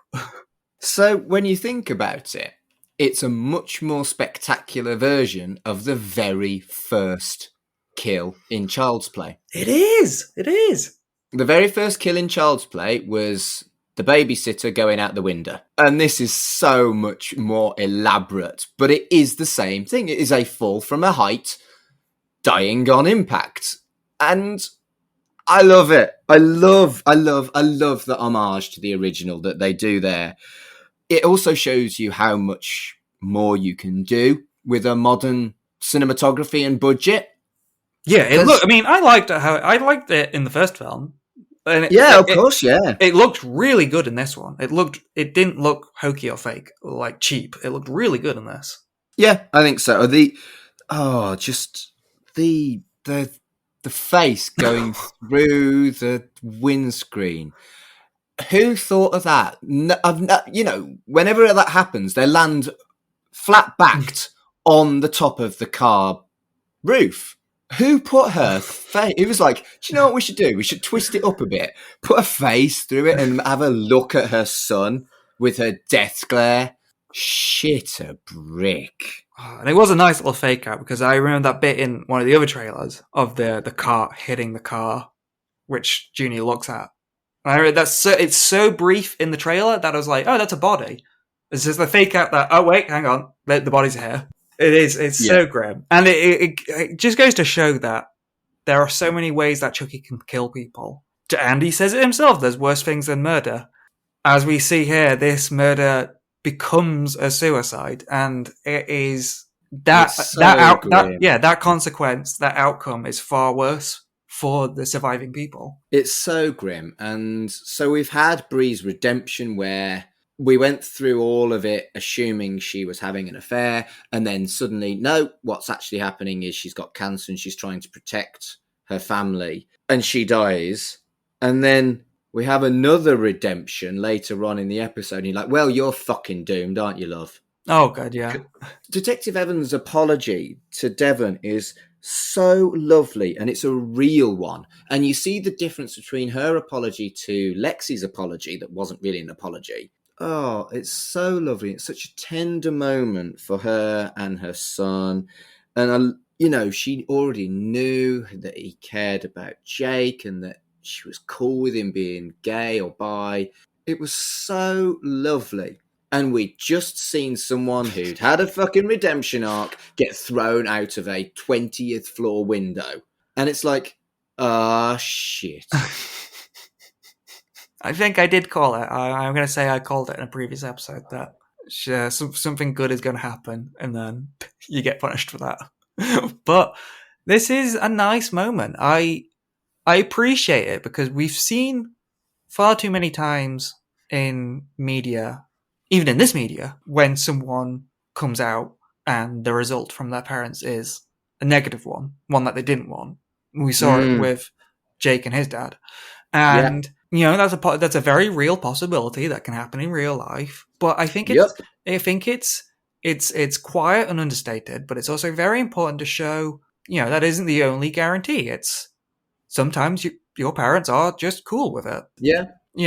C: So when you think about it, it's a much more spectacular version of the very first kill in Child's Play.
B: It is. It is.
C: The very first kill in Child's Play was the babysitter going out the window. And this is so much more elaborate, but it is the same thing. It is a fall from a height, dying on impact. And I love it. I love the homage to the original that they do there. It also shows you how much more you can do with a modern cinematography and budget.
B: Yeah, I liked it in the first film. And
C: of course.
B: It looked really good in this one. It didn't look hokey or fake, or like cheap. It looked really good in this.
C: Yeah, I think so. The face going through the windscreen. Who thought of that? Whenever that happens, they land flat backed on the top of the car roof. Who put her face? It was like, do you know what we should do? We should twist it up a bit, put a face through it, and have a look at her son with her death glare. Shit a brick.
B: And it was a nice little fake out, because I remember that bit in one of the other trailers of the car hitting the car, which Junior looks at. And I read it's so brief in the trailer that I was like, oh, that's a body. It's just the fake out that, oh wait, hang on, the body's here. It's so grim. And it just goes to show that there are so many ways that Chucky can kill people. And he says it himself, there's worse things than murder. As we see here, this murder becomes a suicide, and it is that consequence, that outcome is far worse for the surviving people.
C: It's so grim. And so we've had Bree's redemption, where we went through all of it assuming she was having an affair, and then suddenly, no, what's actually happening is she's got cancer and she's trying to protect her family, and she dies. And then we have another redemption later on in the episode, and you're like, well, you're fucking doomed, aren't you, love?
B: Oh, God, yeah.
C: Detective Evans' apology to Devon is so lovely, and it's a real one. And you see the difference between her apology to Lexi's apology that wasn't really an apology. Oh, it's so lovely. It's such a tender moment for her and her son. And, she already knew that he cared about Jake and that she was cool with him being gay or bi. It was so lovely. And we'd just seen someone who'd had a fucking redemption arc get thrown out of a 20th floor window. And it's like, shit.
B: I think I did call it. I'm going to say I called it in a previous episode that something good is going to happen, and then you get punished for that. But this is a nice moment. I appreciate it, because we've seen far too many times in media, even in this media, when someone comes out and the result from their parents is a negative one that they didn't want. We saw it with Jake and his dad. And... Yeah. That's a very real possibility that can happen in real life. But I think it's quiet and understated, but it's also very important to show, that isn't the only guarantee. It's sometimes your parents are just cool with it.
C: Yeah.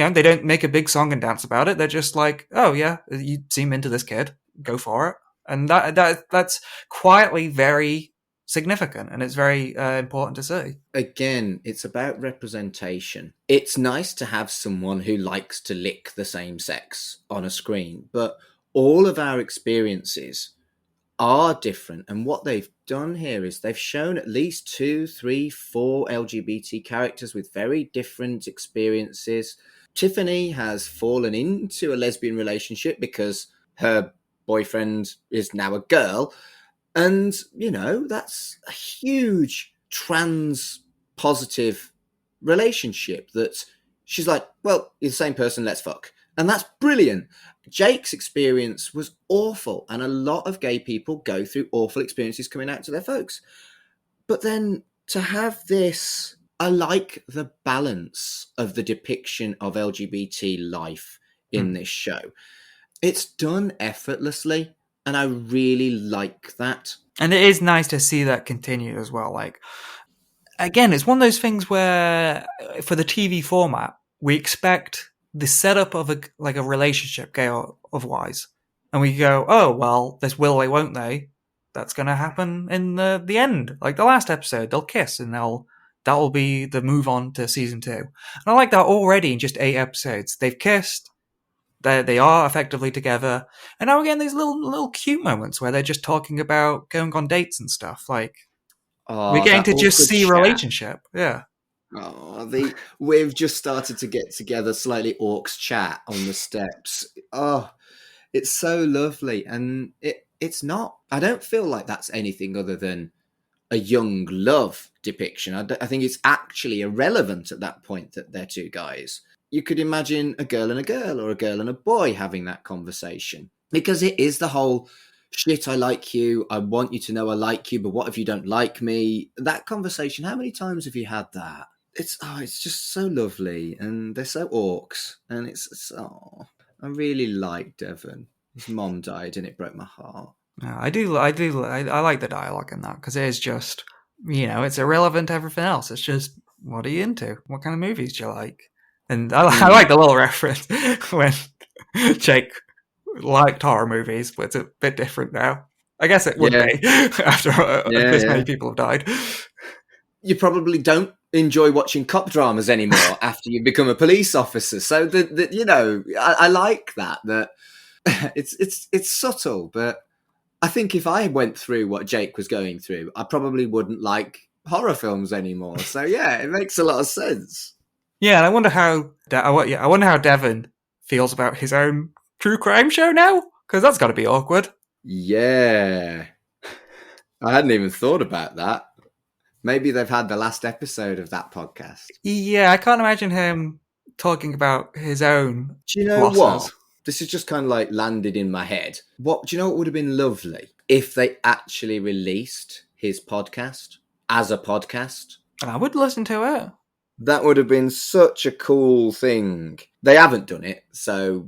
B: They don't make a big song and dance about it. They're just like, oh yeah, you seem into this kid, go for it. And that's quietly very significant, and it's very important to see.
C: Again, it's about representation. It's nice to have someone who likes to lick the same sex on a screen, but all of our experiences are different, and what they've done here is they've shown at least 2, 3, 4 LGBT characters with very different experiences. Tiffany has fallen into a lesbian relationship because her boyfriend is now a girl. And, that's a huge trans positive relationship that she's like, well, you're the same person, let's fuck. And that's brilliant. Jake's experience was awful. And a lot of gay people go through awful experiences coming out to their folks. But then to have this, I like the balance of the depiction of LGBT life in this show. It's done effortlessly. And I really like that.
B: And it is nice to see that continue as well. Like, again, it's one of those things where, for the TV format, we expect the setup of a relationship go otherwise. And we go, oh, well, this will they, won't they? That's going to happen in the end. Like the last episode, they'll kiss and that'll be the move on to season 2. And I like that already in just 8 episodes. They've kissed. They are effectively together. And now again, these little cute moments where they're just talking about going on dates and stuff. Like, we're getting to just see relationship. Yeah.
C: Oh, we've just started to get together slightly orcs chat on the steps. Oh, it's so lovely. And it's not, I don't feel like that's anything other than a young love depiction. I think it's actually irrelevant at that point that they're two guys. You could imagine a girl and a girl or a girl and a boy having that conversation, because it is the whole shit, I like you, I want you to know I like you, but what if you don't like me? That conversation, how many times have you had that? It's just so lovely, and they're so orcs, and I really like Devon. His mom died and it broke my heart.
B: I like the dialogue in that, because it is just, it's irrelevant to everything else. It's just, what are you into? What kind of movies do you like? And I like the little reference when Jake liked horror movies, but it's a bit different now. I guess it would be after this many people have died.
C: You probably don't enjoy watching cop dramas anymore after you become a police officer. So I like that it's subtle, but I think if I went through what Jake was going through, I probably wouldn't like horror films anymore. So yeah, it makes a lot of sense.
B: Yeah, and I wonder how Devon feels about his own true crime show now, because that's got to be awkward.
C: Yeah, I hadn't even thought about that. Maybe they've had the last episode of that podcast.
B: Yeah, I can't imagine him talking about his own.
C: Do you know what? This has just kind of like landed in my head. Do you know what would have been lovely? If they actually released his podcast as a podcast.
B: And I would listen to it.
C: That would have been such a cool thing. They haven't done it, so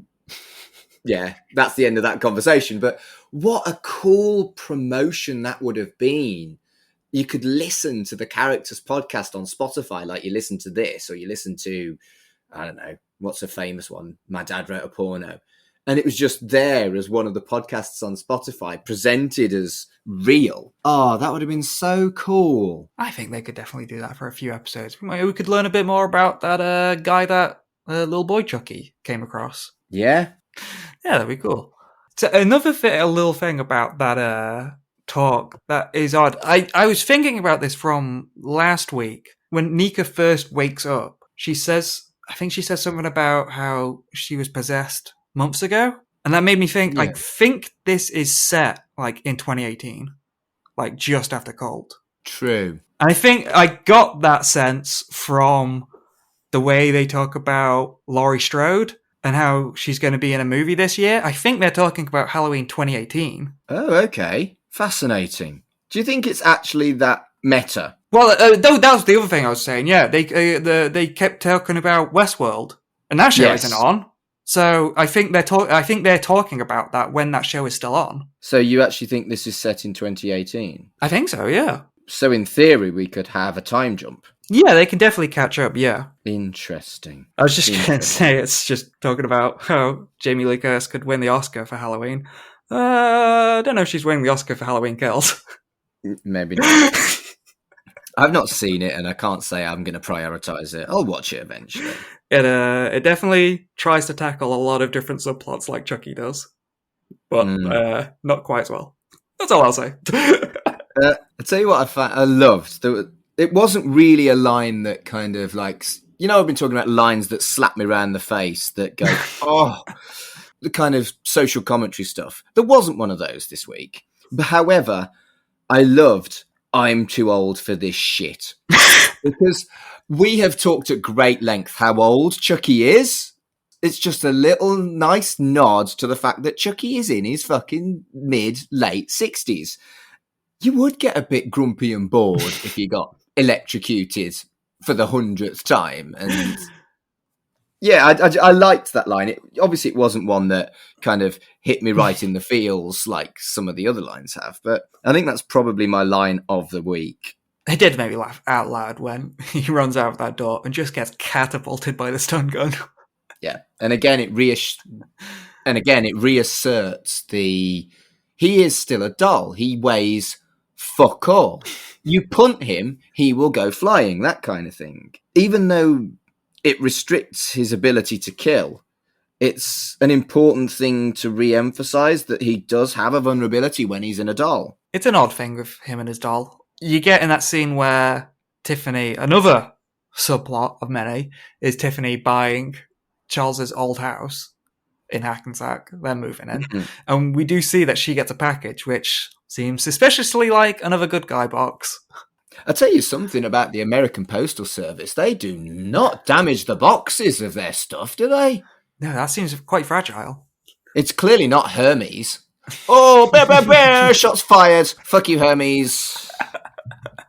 C: yeah, that's the end of that conversation. But what a cool promotion that would have been. You could listen to the characters' podcast on Spotify like you listen to this, or you listen to, I don't know, what's a famous one? My Dad Wrote a Porno. And it was just there as one of the podcasts on Spotify, presented as real. Oh, that would have been so cool.
B: I think they could definitely do that for a few episodes. We could learn a bit more about that guy that little boy Chucky came across.
C: Yeah?
B: Yeah, that'd be cool. So another little thing about that talk that is odd. I was thinking about this from last week. When Nika first wakes up, I think she says something about how she was possessed months ago, and that made me think. Yeah. I think this is set like in 2018, like just after Cold.
C: True.
B: And I think I got that sense from the way they talk about Laurie Strode and how she's going to be in a movie this year. I think they're talking about Halloween 2018.
C: Oh, okay, fascinating. Do you think it's actually that meta?
B: Well, that was the other thing I was saying. Yeah, they kept talking about Westworld, and that show isn't on. So I think they're talking about that when that show is still on.
C: So you actually think this is set in 2018?
B: I think so, yeah.
C: So in theory, we could have a time jump.
B: Yeah, they can definitely catch up, yeah.
C: Interesting.
B: I was just going to say, it's just talking about how Jamie Lee Curtis could win the Oscar for Halloween. I don't know if she's winning the Oscar for Halloween Kills.
C: Maybe not. I've not seen it, and I can't say I'm going to prioritise it. I'll watch it eventually.
B: It definitely tries to tackle a lot of different subplots like Chucky does, but not quite as well. That's all I'll say.
C: I'll tell you what I loved. It wasn't really a line that kind of like, I've been talking about lines that slap me around the face that go, oh, the kind of social commentary stuff. There wasn't one of those this week. But however, I loved I'm too old for this shit. Because we have talked at great length how old Chucky is. It's just a little nice nod to the fact that Chucky is in his fucking late 60s. You would get a bit grumpy and bored if you got electrocuted for the 100th time. And yeah, I liked that line. Obviously, it wasn't one that kind of hit me right in the feels like some of the other lines have, but I think that's probably my line of the week.
B: It did make me laugh out loud when he runs out of that door and just gets catapulted by the stun gun.
C: Yeah, and again it reasserts he is still a doll. He weighs fuck all. You punt him, he will go flying, that kind of thing. Even though it restricts his ability to kill, it's an important thing to re-emphasize that he does have a vulnerability when he's in a doll.
B: It's an odd thing with him and his doll. You get in that scene where Tiffany, another subplot of many, is Tiffany buying Charles's old house in Hackensack. They're moving in. Mm-hmm. And we do see that she gets a package, which seems suspiciously like another good guy box.
C: I'll tell you something about the American Postal Service. They do not damage the boxes of their stuff, do they?
B: No, that seems quite fragile.
C: It's clearly not Hermes. Oh, bear, bear, bear, shots fired. Fuck you, Hermes.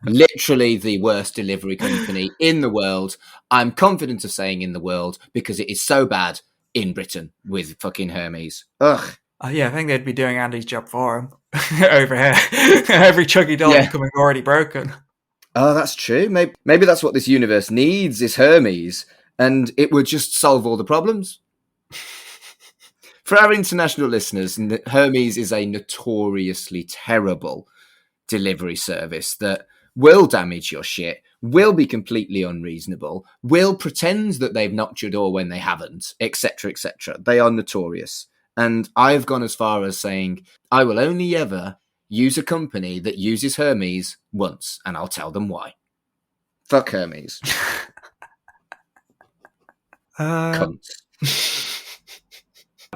C: Literally the worst delivery company in the world. I'm confident of saying in the world because it is so bad in Britain with fucking Hermes. Ugh.
B: Yeah, I think they'd be doing Andy's job for him over here. Every Chucky doll becoming already broken.
C: Oh, that's true. Maybe that's what this universe needs is Hermes, and it would just solve all the problems. For our international listeners, Hermes is a notoriously terrible delivery service that will damage your shit, will be completely unreasonable, will pretend that they've knocked your door when they haven't, etc., etc. They are notorious. And I've gone as far as saying, I will only ever use a company that uses Hermes once, and I'll tell them why. Fuck Hermes. Cunts.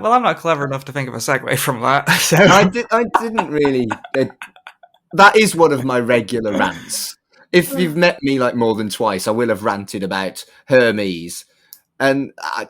B: Well, I'm not clever enough to think of a segue from that. So.
C: I didn't really... that is one of my regular rants. If you've met me like more than twice, I will have ranted about Hermes. And I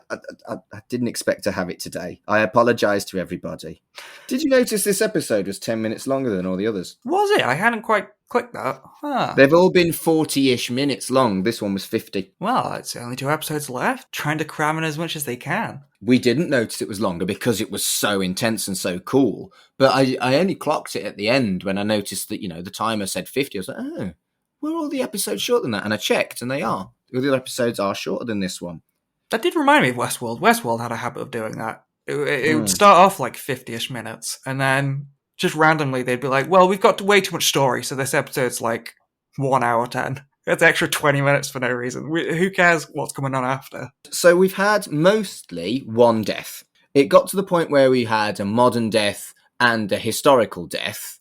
C: didn't expect to have it today. I apologise to everybody. Did you notice this episode was 10 minutes longer than all the others?
B: Was it? I hadn't quite clicked that. Huh.
C: They've all been 40-ish minutes long. This one was 50.
B: Well, it's only 2 episodes left. Trying to cram in as much as they can.
C: We didn't notice it was longer because it was so intense and so cool. But I only clocked it at the end when I noticed that, the timer said 50. I was like, oh, were all the episodes shorter than that? And I checked, and they are. The other episodes are shorter than this one.
B: That did remind me of Westworld. Westworld had a habit of doing that. It would start off like 50-ish minutes, and then just randomly they'd be like, well, we've got way too much story, so this episode's like 1 hour 10. It's extra 20 minutes for no reason. Who cares what's coming on after?
C: So we've had mostly one death. It got to the point where we had a modern death and a historical death.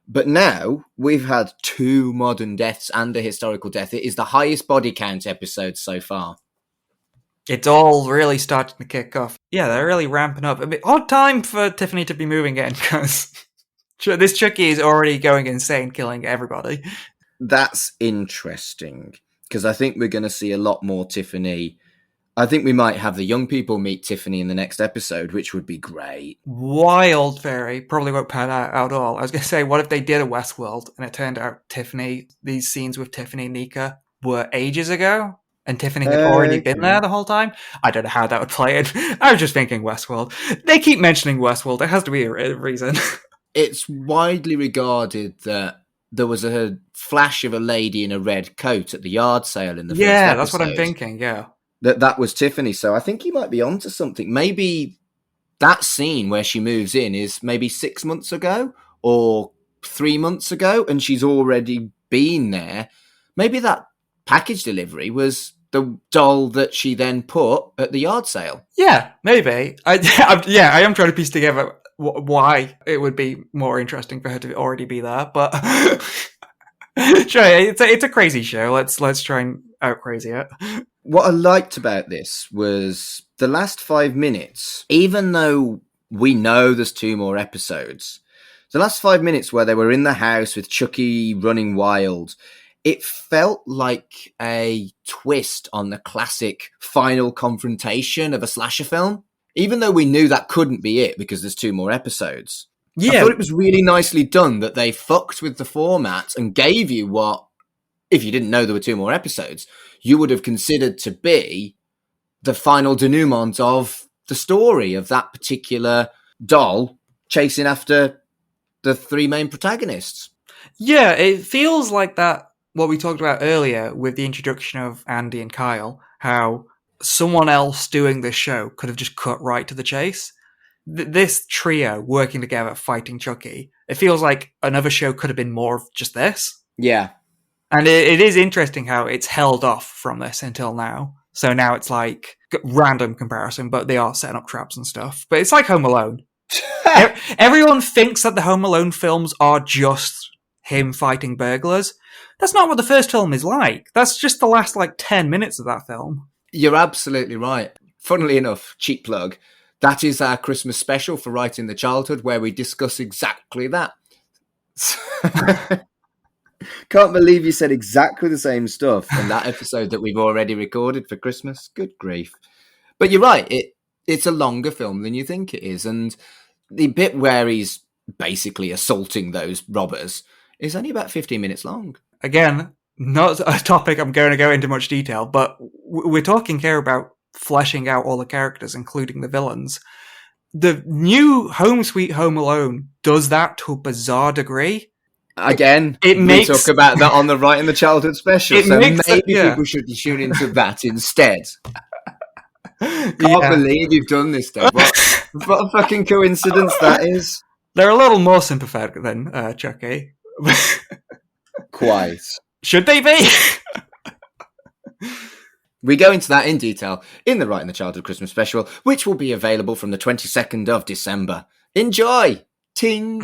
C: But now we've had 2 modern deaths and a historical death. It is the highest body count episode so far.
B: It's all really starting to kick off. Yeah, they're really ramping up. A bit odd time for Tiffany to be moving in, because this Chucky is already going insane, killing everybody.
C: That's interesting, because I think we're going to see a lot more Tiffany. I think we might have the young people meet Tiffany in the next episode, which would be great.
B: Wild Fairy probably won't pan out at all. I was going to say, what if they did a Westworld, and it turned out these scenes with Tiffany and Nika were ages ago? And Tiffany had already been there the whole time? I don't know how that would play in. I was just thinking Westworld. They keep mentioning Westworld. There has to be a reason. It's
C: widely regarded that there was a flash of a lady in a red coat at the yard sale in the first episode.
B: Yeah, that's what I'm thinking, yeah.
C: That was Tiffany, so I think you might be onto something. Maybe that scene where she moves in is maybe 6 months ago or 3 months ago, and she's already been there. Maybe that package delivery was the doll that she then put at the yard sale.
B: Yeah, maybe. I am trying to piece together why it would be more interesting for her to already be there, but sure, it's a crazy show. Let's try and out crazy it.
C: What I liked about this was the last 5 minutes, even though we know there's 2 more episodes, the last 5 minutes where they were in the house with Chucky running wild, it felt like a twist on the classic final confrontation of a slasher film, even though we knew that couldn't be it because there's 2 more episodes. Yeah. I thought it was really nicely done that they fucked with the format and gave you what, if you didn't know there were 2 more episodes, you would have considered to be the final denouement of the story of that particular doll chasing after the 3 main protagonists.
B: Yeah, it feels like that what we talked about earlier with the introduction of Andy and Kyle, how someone else doing this show could have just cut right to the chase. This trio working together fighting Chucky, it feels like another show could have been more of just this.
C: Yeah.
B: And it is interesting how it's held off from this until now. So now it's like random comparison, but they are setting up traps and stuff. But it's like Home Alone. Everyone thinks that the Home Alone films are just him fighting burglars. That's not what the first film is like. That's just the last 10 minutes of that film.
C: You're absolutely right. Funnily enough, cheap plug, that is our Christmas special for Right in the Childhood, where we discuss exactly that. Can't believe you said exactly the same stuff in that episode that we've already recorded for Christmas. Good grief. But you're right, it's a longer film than you think it is. And the bit where he's basically assaulting those robbers is only about 15 minutes long.
B: Again, not a topic I'm going to go into much detail, but we're talking here about fleshing out all the characters, including the villains. The new Home Sweet Home Alone does that to a bizarre degree.
C: Again, we talk about that on the Right in the Childhood special, so maybe people should tune into that instead. Can't believe you've done this, Dave. What a fucking coincidence that is.
B: They're a little more sympathetic than Chucky.
C: Quite.
B: Should they be?
C: We go into that in detail in the Right in the Childhood Christmas special, which will be available from the 22nd of December. Enjoy! Ting!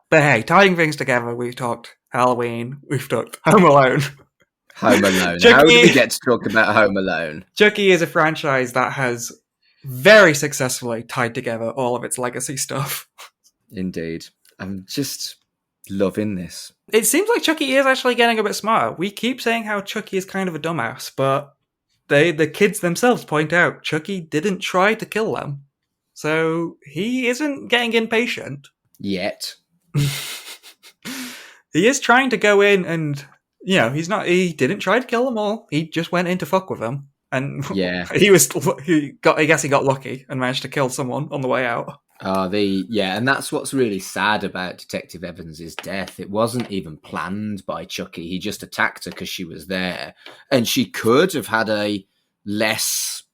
B: But hey, tying things together, we've talked Halloween, we've talked Home Alone.
C: Home Alone. How do we get to talk about Home Alone?
B: Chucky is a franchise that has very successfully tied together all of its legacy stuff.
C: Indeed. I'm just loving this.
B: It seems like Chucky is actually getting a bit smarter. We keep saying how Chucky is kind of a dumbass, but the kids themselves point out Chucky didn't try to kill them. So he isn't getting impatient.
C: Yet.
B: He is trying to go in and, he didn't try to kill them all. He just went in to fuck with them. And
C: yeah,
B: I guess he got lucky and managed to kill someone on the way out.
C: And that's what's really sad about Detective Evans' death. It wasn't even planned by Chucky. He just attacked her because she was there. And she could have had a less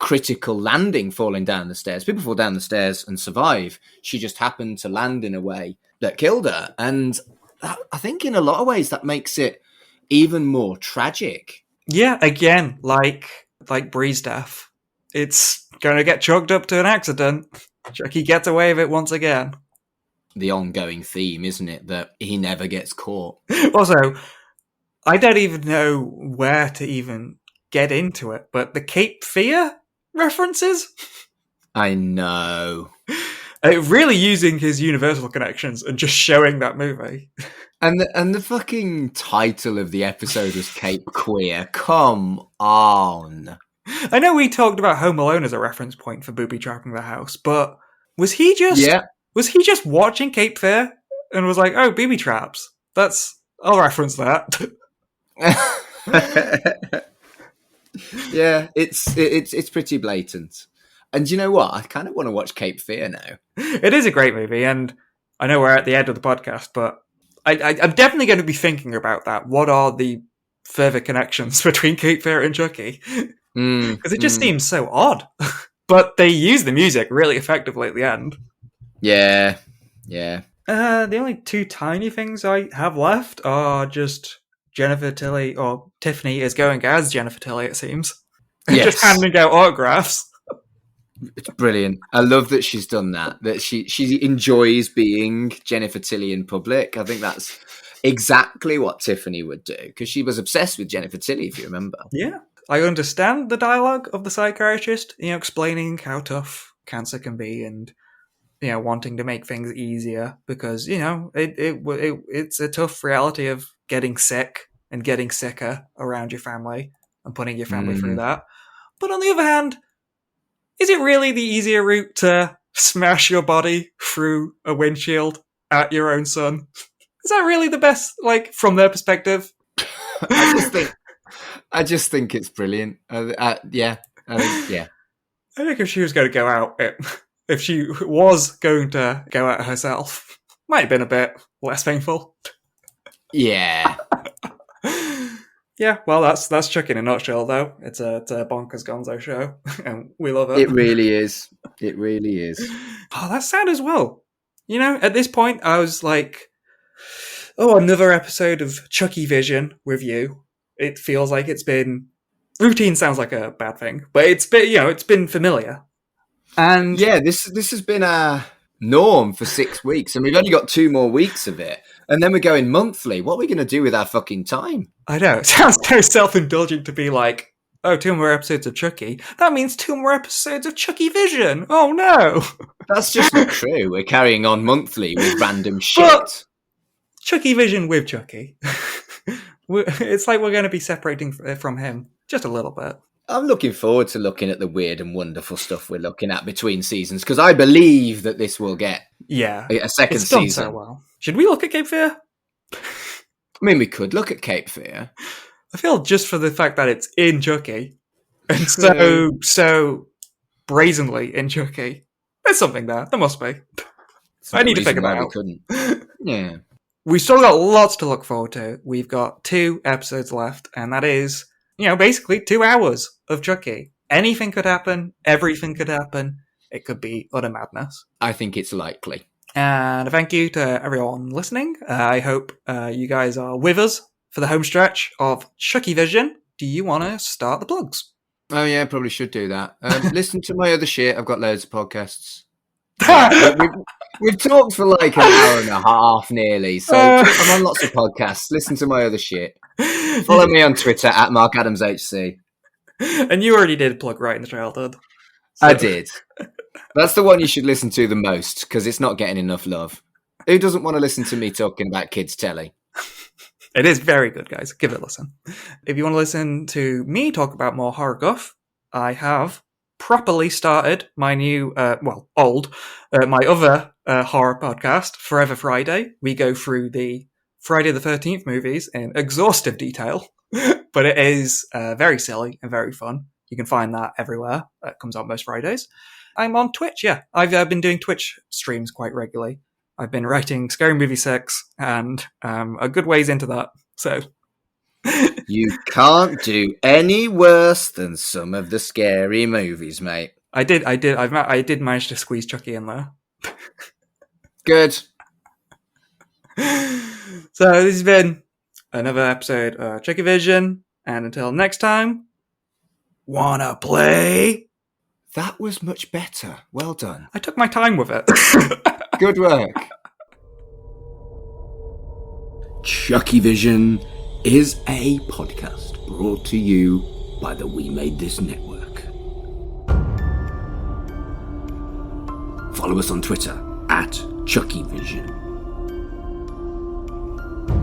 C: critical landing falling down the stairs. People fall down the stairs and survive. She just happened to land in a way that killed her. And I think in a lot of ways that makes it even more tragic.
B: Yeah, again, like Bree's death. It's going to get chalked up to an accident. Chucky gets away with it once again.
C: The ongoing theme, isn't it? That he never gets caught.
B: Also, I don't even know where to even get into it, but the Cape Fear references?
C: I know.
B: Really using his Universal connections and just showing that movie.
C: And the fucking title of the episode was Cape Queer. Come on.
B: I know we talked about Home Alone as a reference point for booby trapping the house, but was he just watching Cape Fear and was like, oh, booby traps? I'll reference that.
C: Yeah, it's pretty blatant. And you know what? I kind of want to watch Cape Fear now.
B: It is a great movie, and I know we're at the end of the podcast, but I'm definitely going to be thinking about that. What are the further connections between Cape Fear and Chucky? Because it just seems so odd. But they use the music really effectively at the end.
C: Yeah.
B: The only two tiny things I have left are just Jennifer Tilly, or Tiffany is going as Jennifer Tilly, it seems. Yes. Just handing out autographs.
C: It's brilliant. I love that she's done that. That she enjoys being Jennifer Tilly in public. I think that's exactly what Tiffany would do, because she was obsessed with Jennifer Tilly, if you remember.
B: Yeah. I understand the dialogue of the psychiatrist, explaining how tough cancer can be and, wanting to make things easier because, it's a tough reality of getting sick and getting sicker around your family and putting your family through that. But on the other hand, is it really the easier route to smash your body through a windshield at your own son? Is that really the best, from their perspective?
C: I just think it's brilliant. I
B: think if she was going to go out, if she was going to go out herself, might have been a bit less painful.
C: Yeah.
B: Yeah, well, that's Chuck in a nutshell, though. It's a bonkers gonzo show, and we love it.
C: It really is. It really is.
B: Oh, that's sad as well. You know, at this point, I was like, oh, another episode of Chucky Vision with you. It feels like it's been... Routine sounds like a bad thing, but it's been familiar. And
C: yeah, this has been our norm for 6 weeks, and we've only got 2 more weeks of it. And then we're going monthly. What are we going to do with our fucking time?
B: I know, it sounds so self-indulgent to be like, oh, 2 more episodes of Chucky. That means 2 more episodes of Chucky Vision. Oh, no.
C: That's just not true. We're carrying on monthly with random shit.
B: But Chucky Vision with Chucky. It's like we're going to be separating from him just a little bit.
C: I'm looking forward to looking at the weird and wonderful stuff we're looking at between seasons, because I believe that this will get a second
B: it's done
C: season.
B: So well. Should we look at Cape Fear?
C: I mean, we could look at Cape Fear.
B: I feel just for the fact that it's in Chucky, and so brazenly in Chucky, there's something there. There must be. I need to figure that out.
C: Couldn't. Yeah.
B: We've still got lots to look forward to. We've got 2 episodes left, and that is, basically 2 hours of Chucky. Anything could happen. Everything could happen. It could be utter madness.
C: I think it's likely.
B: And a thank you to everyone listening. I hope you guys are with us for the home stretch of Chucky Vision. Do you want to start the plugs?
C: Oh, yeah, probably should do that. Listen to my other shit. I've got loads of podcasts. We've talked for like an hour and a half nearly, so I'm on lots of podcasts. Listen to my other shit. Follow me on Twitter at MarkAdamsHC.
B: And you already did plug Right in the Childhood.
C: So. I did. That's the one you should listen to the most, because it's not getting enough love. Who doesn't want to listen to me talking about kids' telly?
B: It is very good, guys. Give it a listen. If you want to listen to me talk about more horror guff, I have properly started my new, my other horror podcast, Forever Friday. We go through the Friday the 13th movies in exhaustive detail, but it is very silly and very fun. You can find that everywhere. It comes out most Fridays. I'm on Twitch, yeah. I've been doing Twitch streams quite regularly. I've been writing Scary Movie 6, and a good ways into that, so...
C: You can't do any worse than some of the scary movies, mate.
B: I did manage to squeeze Chucky in there.
C: Good.
B: So this has been another episode of Chucky Vision, and until next time, wanna play?
C: That was much better. Well done.
B: I took my time with it.
C: Good work. Chucky Vision is a podcast brought to you by the We Made This Network. Follow us on Twitter at CHUCKYVISION.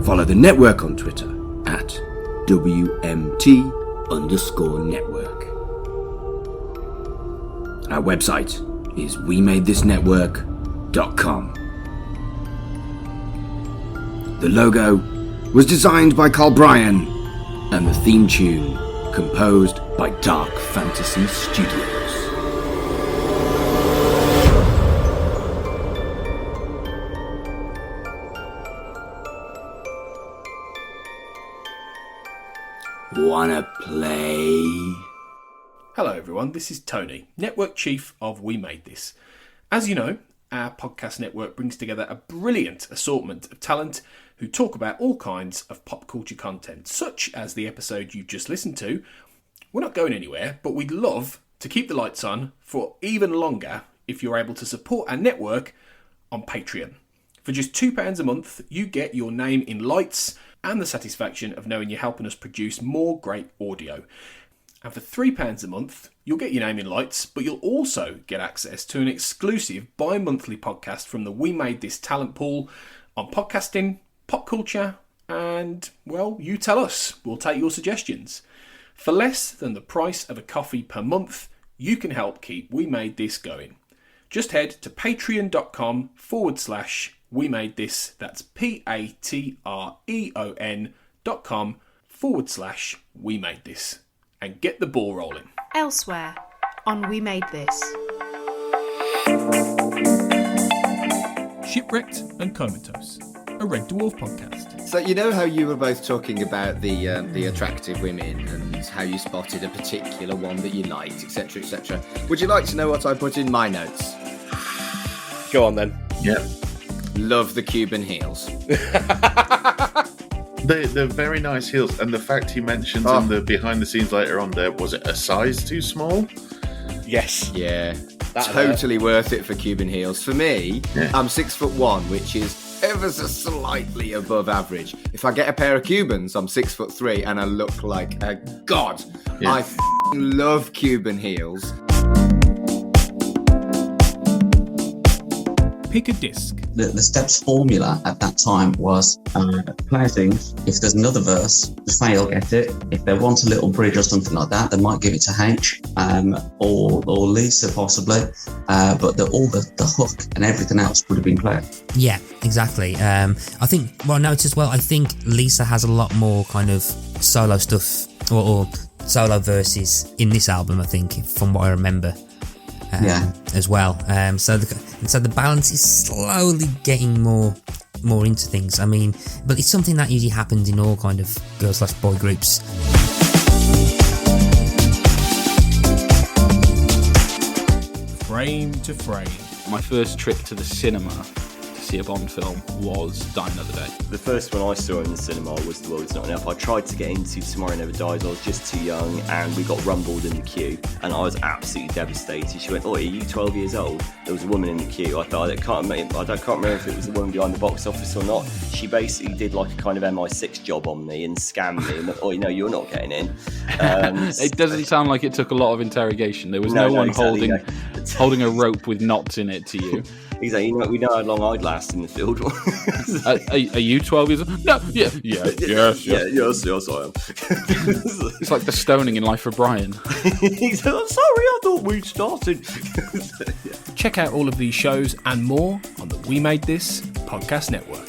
C: Follow the network on Twitter at WMT_network. Our website is WeMadeThisNetwork.com. The logo was designed by Carl Bryan, and the theme tune composed by Dark Fantasy Studios. Wanna play?
A: Hello everyone, this is Tony, Network Chief of We Made This. As you know, our podcast network brings together a brilliant assortment of talent who talk about all kinds of pop culture content, such as the episode you just listened to. We're not going anywhere, but we'd love to keep the lights on for even longer if you're able to support our network on Patreon. For just £2 a month, you get your name in lights and the satisfaction of knowing you're helping us produce more great audio. And for £3 a month, you'll get your name in lights, but you'll also get access to an exclusive bi-monthly podcast from the We Made This talent pool on podcasting, pop culture, and, well, you tell us. We'll take your suggestions. For less than the price of a coffee per month, you can help keep We Made This going. Just head to patreon.com/We Made This. That's patreon.com/We Made This. And get the ball rolling.
D: Elsewhere on We Made This.
A: Shipwrecked and Comatose, a Red Dwarf podcast.
C: So you know how you were both talking about the attractive women and how you spotted a particular one that you liked, etc., etc. Would you like to know what I put in my notes?
E: Go on then.
F: Yeah.
C: Love the Cuban heels.
F: They're very nice heels, and the fact he mentions in the behind the scenes later on there, was it a size too small?
E: Yes.
C: Yeah. Totally worth it for Cuban heels. For me, I'm 6'1", which is ever so slightly above average. If I get a pair of Cubans, I'm 6'3", and I look like a god.
F: Yeah.
C: I love Cuban heels.
A: Pick a disc.
G: The Steps formula at that time was player things. If there's another verse, the fail get it. If they want a little bridge or something like that, they might give it to H or Lisa possibly. But the hook and everything else would have been played.
H: Yeah, exactly. I think what I noticed as well, I think Lisa has a lot more kind of solo stuff or solo verses in this album, I think, from what I remember. As well. So the balance is slowly getting more into things. I mean, but it's something that usually happens in all kind of girl/boy groups.
A: Frame to frame.
I: My first trip to the cinema to see a Bond film was Die Another Day.
J: The first one I saw in the cinema was The World's Not Enough. I tried to get into Tomorrow Never Dies. I was just too young, and we got rumbled in the queue, and I was absolutely devastated. She went, "Oh, are you 12 years old?" There was a woman in the queue. I thought, I can't remember if it was the woman behind the box office or not. She basically did like a kind of MI6 job on me and scammed me. And "Oh, you're not getting in."
I: It doesn't sound like it took a lot of interrogation. There was no one exactly, holding a rope with knots in it to you.
J: Exactly. We know how long I'd last in the field.
I: Are you 12 years old? No. Yes, I am. It's like the stoning in Life of Brian.
J: He said, "I'm sorry, I thought we'd started."
A: Check out all of these shows and more on the We Made This podcast network.